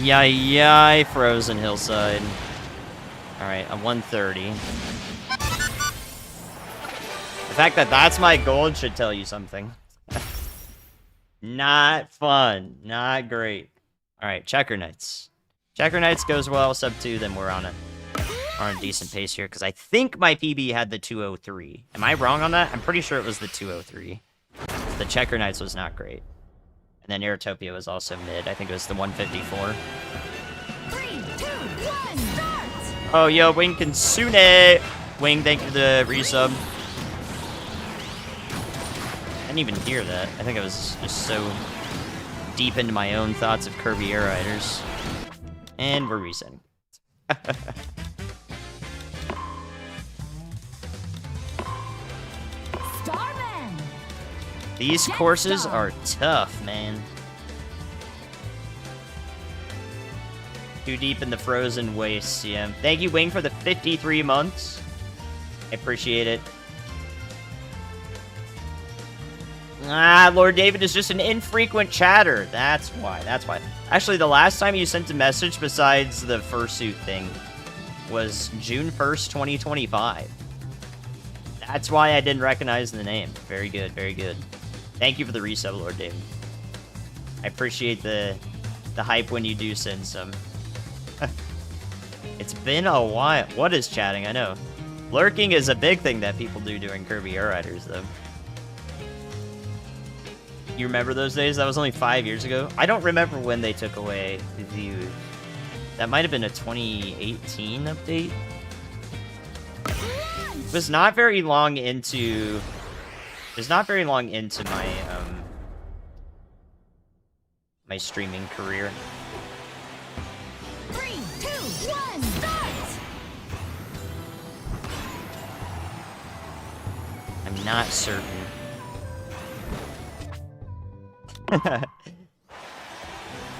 Yay, Frozen Hillside. Alright, I'm 130. The fact that that's my gold should tell you something. Not fun. Not great. Alright, Checker Knights. Checker Knights goes well, sub 2, then we're on a decent pace here, because I think my PB had the 203. Am I wrong on that? I'm pretty sure it was the 203. The Checker Knights was not great. And then Aerotopia was also mid. I think it was the 154. 3, 2, 1, start! Oh, yo, Wing Kinsune! Wing, thank you for the resub. I didn't even hear that. I think I was just so deep into my own thoughts of Kirby Air Riders. And we're resetting. Starman! These courses are tough, man. Too deep in the frozen wastes, yeah. Thank you, Wing, for the 53 months. I appreciate it. Ah, Lord David is just an infrequent chatter. That's why. That's why. Actually, the last time you sent a message besides the fursuit thing was June 1st, 2025. That's why I didn't recognize the name. Very good, very good. Thank you for the resub, Lord David. I appreciate the hype when you do send some. It's been a while. What is chatting? I know. Lurking is a big thing that people do during Kirby Air Riders, though. You remember those days? That was only 5 years ago. I don't remember when they took away the views. That might have been a 2018 update. It was not very long into... It was not very long into my, my streaming career. 3, 2, 1, start! I'm not certain.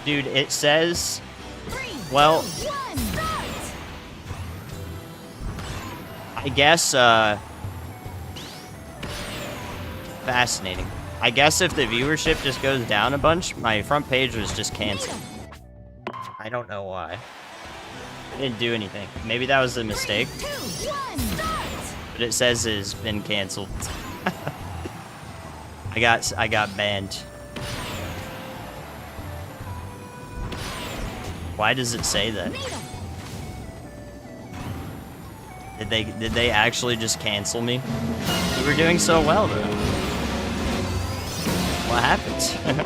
Dude, it says... 3, Well... 2, 1, start! I guess, fascinating. I guess if the viewership just goes down a bunch, my front page was just canceled. I don't know why. I didn't do anything. Maybe that was a mistake. 3, 2, 1, start! But it says it's been canceled. I got banned. Why does it say that? Did they actually just cancel me? You were doing so well though. What happened? 3, 2,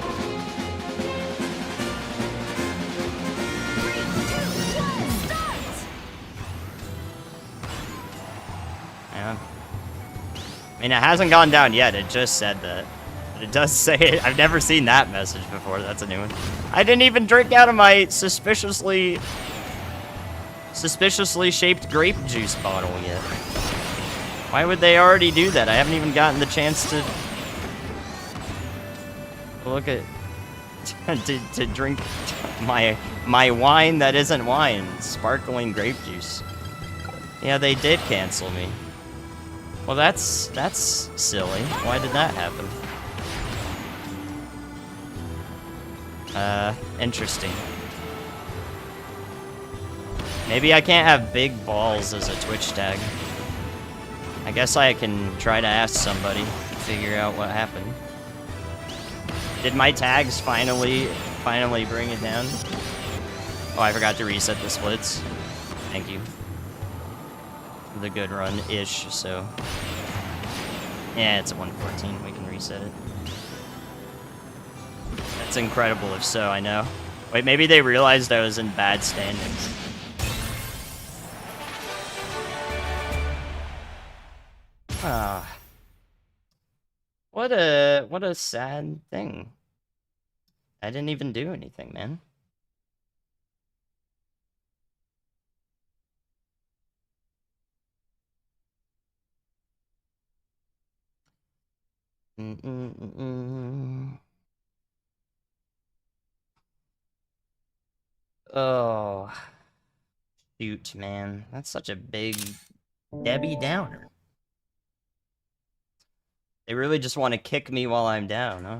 1, start! Yeah. I mean, it hasn't gone down yet. It just said that. But it does say it. I've never seen that message before. That's a new one. I didn't even drink out of my suspiciously shaped grape juice bottle yet. Why would they already do that? I haven't even gotten the chance to look at to drink my wine that isn't wine, sparkling grape juice. Yeah, they did cancel me. Well, that's silly. Why did that happen? Interesting. Maybe I can't have big balls as a Twitch tag. I guess I can try to ask somebody to figure out what happened. Did my tags finally bring it down? Oh, I forgot to reset the splits. Thank you. The good run-ish, so... Yeah, it's at 114. We can reset it. That's incredible if so, I know. Wait, maybe they realized I was in bad standings. Ah. What a sad thing. I didn't even do anything, man. Oh. Shoot, man. That's such a big Debbie Downer. They really just want to kick me while I'm down, huh?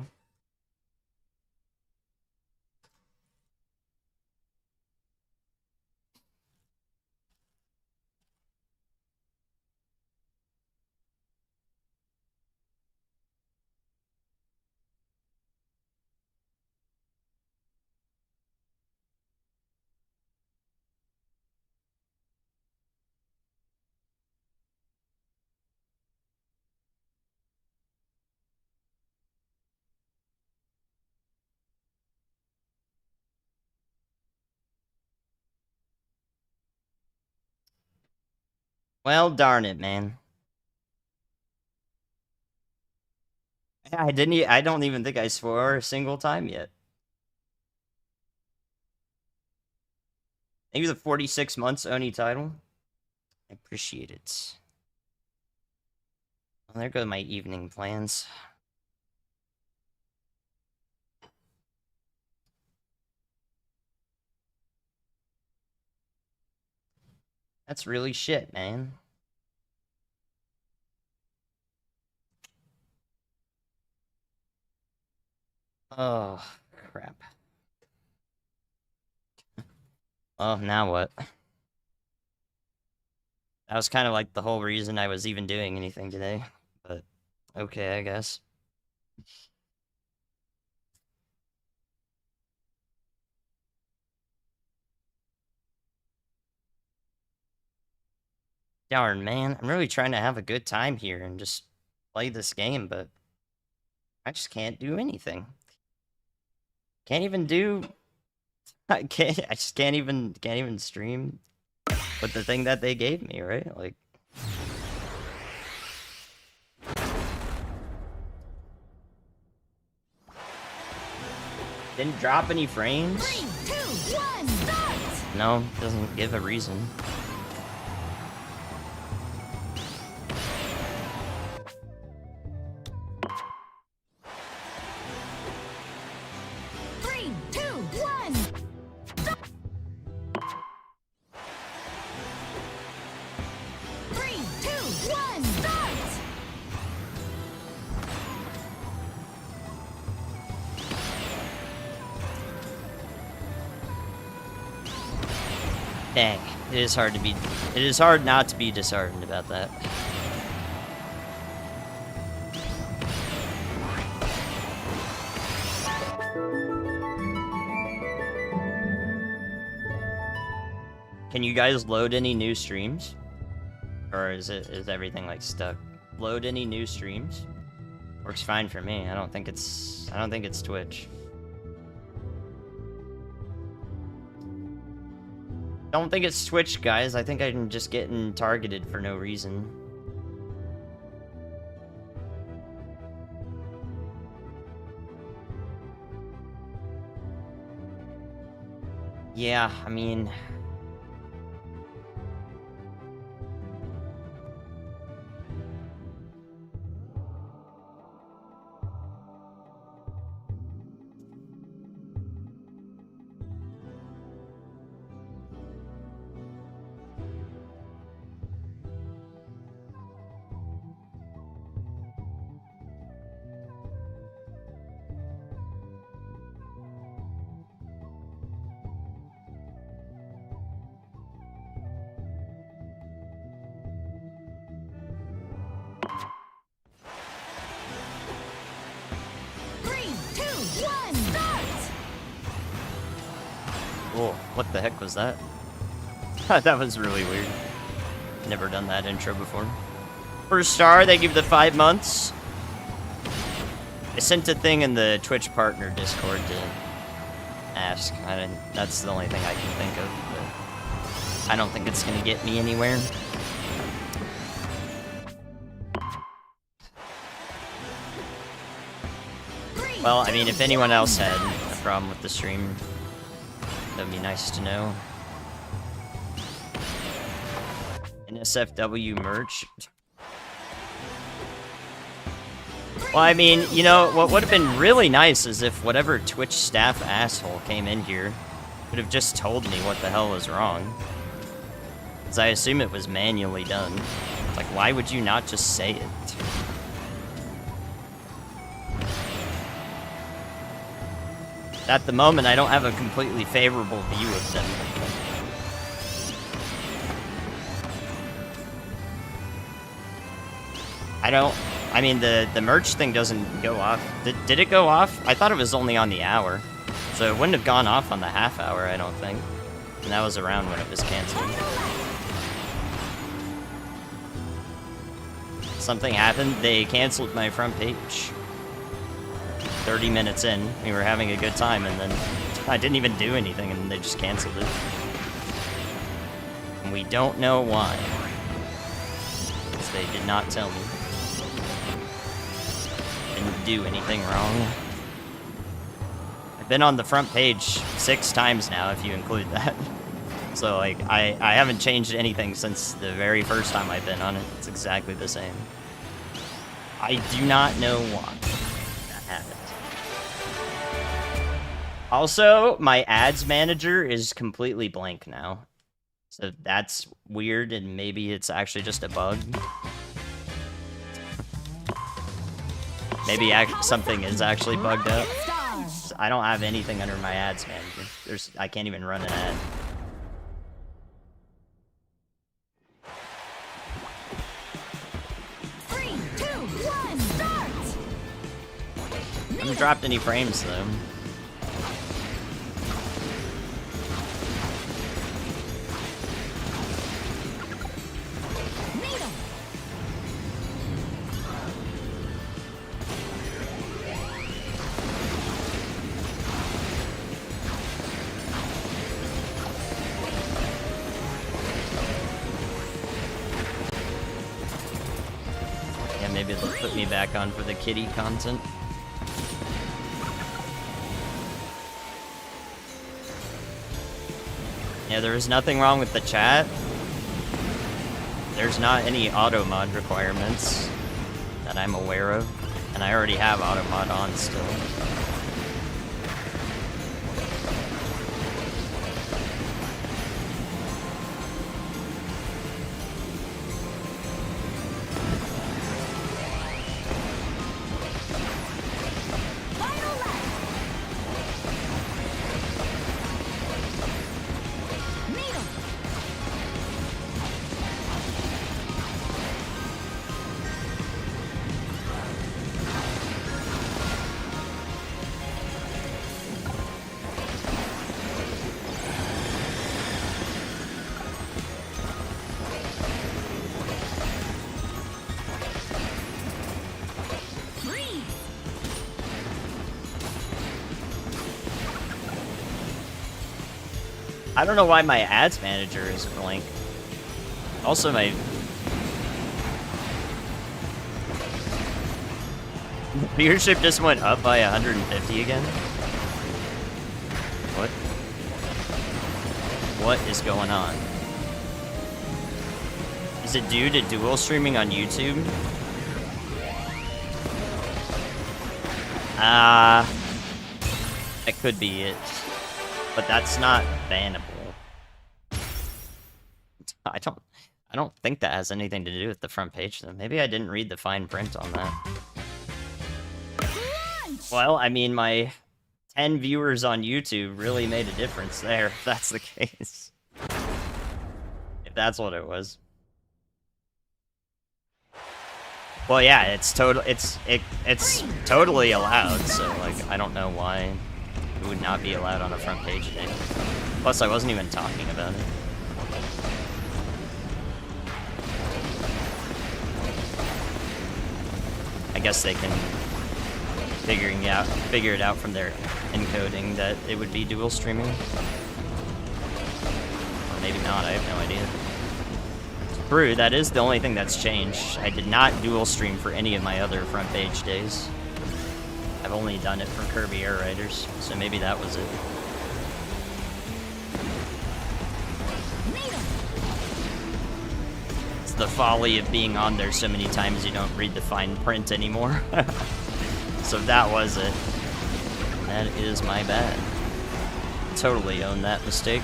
Well, darn it, man. I don't even think I swore a single time yet. Maybe the 46 months Oni title. I appreciate it. Well, there go my evening plans. That's really shit, man. Oh, crap. Oh, now what? That was kind of like the whole reason I was even doing anything today. But, okay, I guess. Darn, man. I'm really trying to have a good time here and just play this game, but I just can't do anything. Can't even do... I just can't even stream with the thing that they gave me, right? Like... Didn't drop any frames? 3, 2, 1, start! No, doesn't give a reason. Three, two, one. Three, two, one, start! Dang, it is hard to be... It is hard not to be disheartened about that. Can you guys load any new streams? Or is everything like stuck? Load any new streams? Works fine for me. I don't think it's Twitch. Don't think it's Twitch, guys. I think I'm just getting targeted for no reason. Yeah, I mean... Oh, what the heck was that? That was really weird. Never done that intro before. First star, they give the 5 months. I sent a thing in the Twitch partner Discord to ask. That's the only thing I can think of, but I don't think it's gonna get me anywhere. Well, I mean, if anyone else had a problem with the stream, that'd be nice to know. NSFW merch. Well, I mean, you know, what would have been really nice is if whatever Twitch staff asshole came in here would have just told me what the hell was wrong. Because I assume it was manually done. Like, why would you not just say it? At the moment, I don't have a completely favorable view of them. I mean, the merch thing doesn't go off. Did it go off? I thought it was only on the hour. So it wouldn't have gone off on the half hour, I don't think. And that was around when it was canceled. Something happened. They canceled my front page. 30 minutes in, we were having a good time, and then I didn't even do anything, and they just canceled it. And we don't know why. Because they did not tell me. Didn't do anything wrong. I've been on the front page 6 times now, if you include that. So, like, I haven't changed anything since the very first time I've been on it. It's exactly the same. I do not know why that happened. Also, my ads manager is completely blank now. So that's weird, and maybe it's actually just a bug. Maybe something is actually bugged up. I don't have anything under my ads manager. I can't even run an ad. Three, two, one, start! I haven't dropped any frames, though. Maybe they'll put me back on for the kitty content. Yeah, there is nothing wrong with the chat. There's not any auto mod requirements that I'm aware of, and I already have auto mod on still. I don't know why my ads manager is blank. Also, my viewership just went up by 150 again. What? What is going on? Is it due to dual streaming on YouTube? That could be it. But that's not bannable. I don't think that has anything to do with the front page, though. Maybe I didn't read the fine print on that. Well, I mean, my 10 viewers on YouTube really made a difference there, if that's the case. If that's what it was. Well, yeah, it's totally allowed, so, like, I don't know why It would not be allowed on a front page day. Plus, I wasn't even talking about it. I guess they can figure it out from their encoding that it would be dual streaming. Or maybe not, I have no idea. True, that is the only thing that's changed. I did not dual stream for any of my other front page days. I've only done it for Kirby Air Riders, so maybe that was it. It's the folly of being on there so many times you don't read the fine print anymore. So that was it. That is my bad. Totally own that mistake.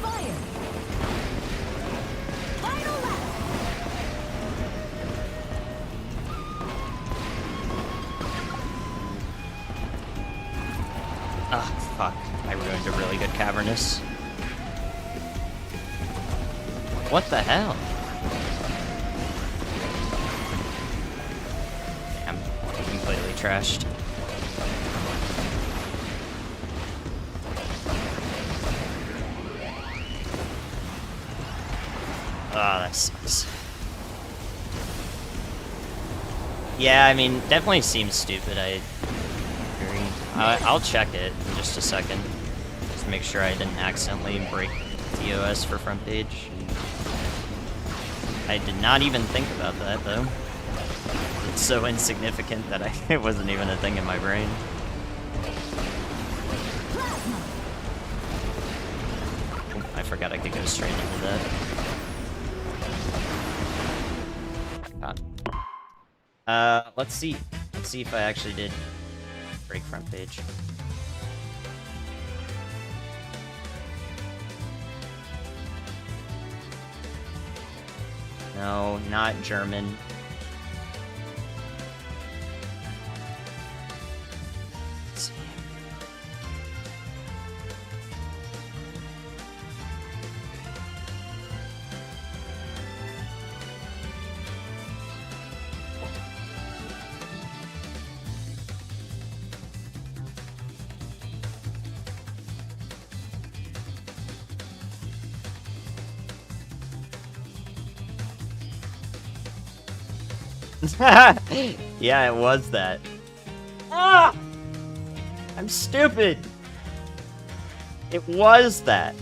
Fire. Final lap. Ah, fuck. I ruined a really good cavernous. What the hell? Damn, completely trashed. Ah, that sucks. Yeah, I mean, definitely seems stupid. I'll check it in just a second. Just to make sure I didn't accidentally break TOS for front page. I did not even think about that, though. It's so insignificant that it wasn't even a thing in my brain. Plasma. Oh, I forgot I could go straight into that. God. Let's see. Let's see if I actually did break front page. No, not German. Let's see. Yeah, it was that. Ah! I'm stupid! It was that.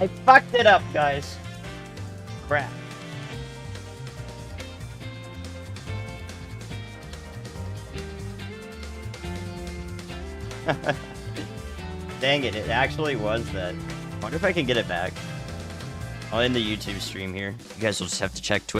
I fucked it up, guys. Crap. Dang it, it actually was that. Wonder if I can get it back. I'll end the YouTube stream here. You guys will just have to check Twitter.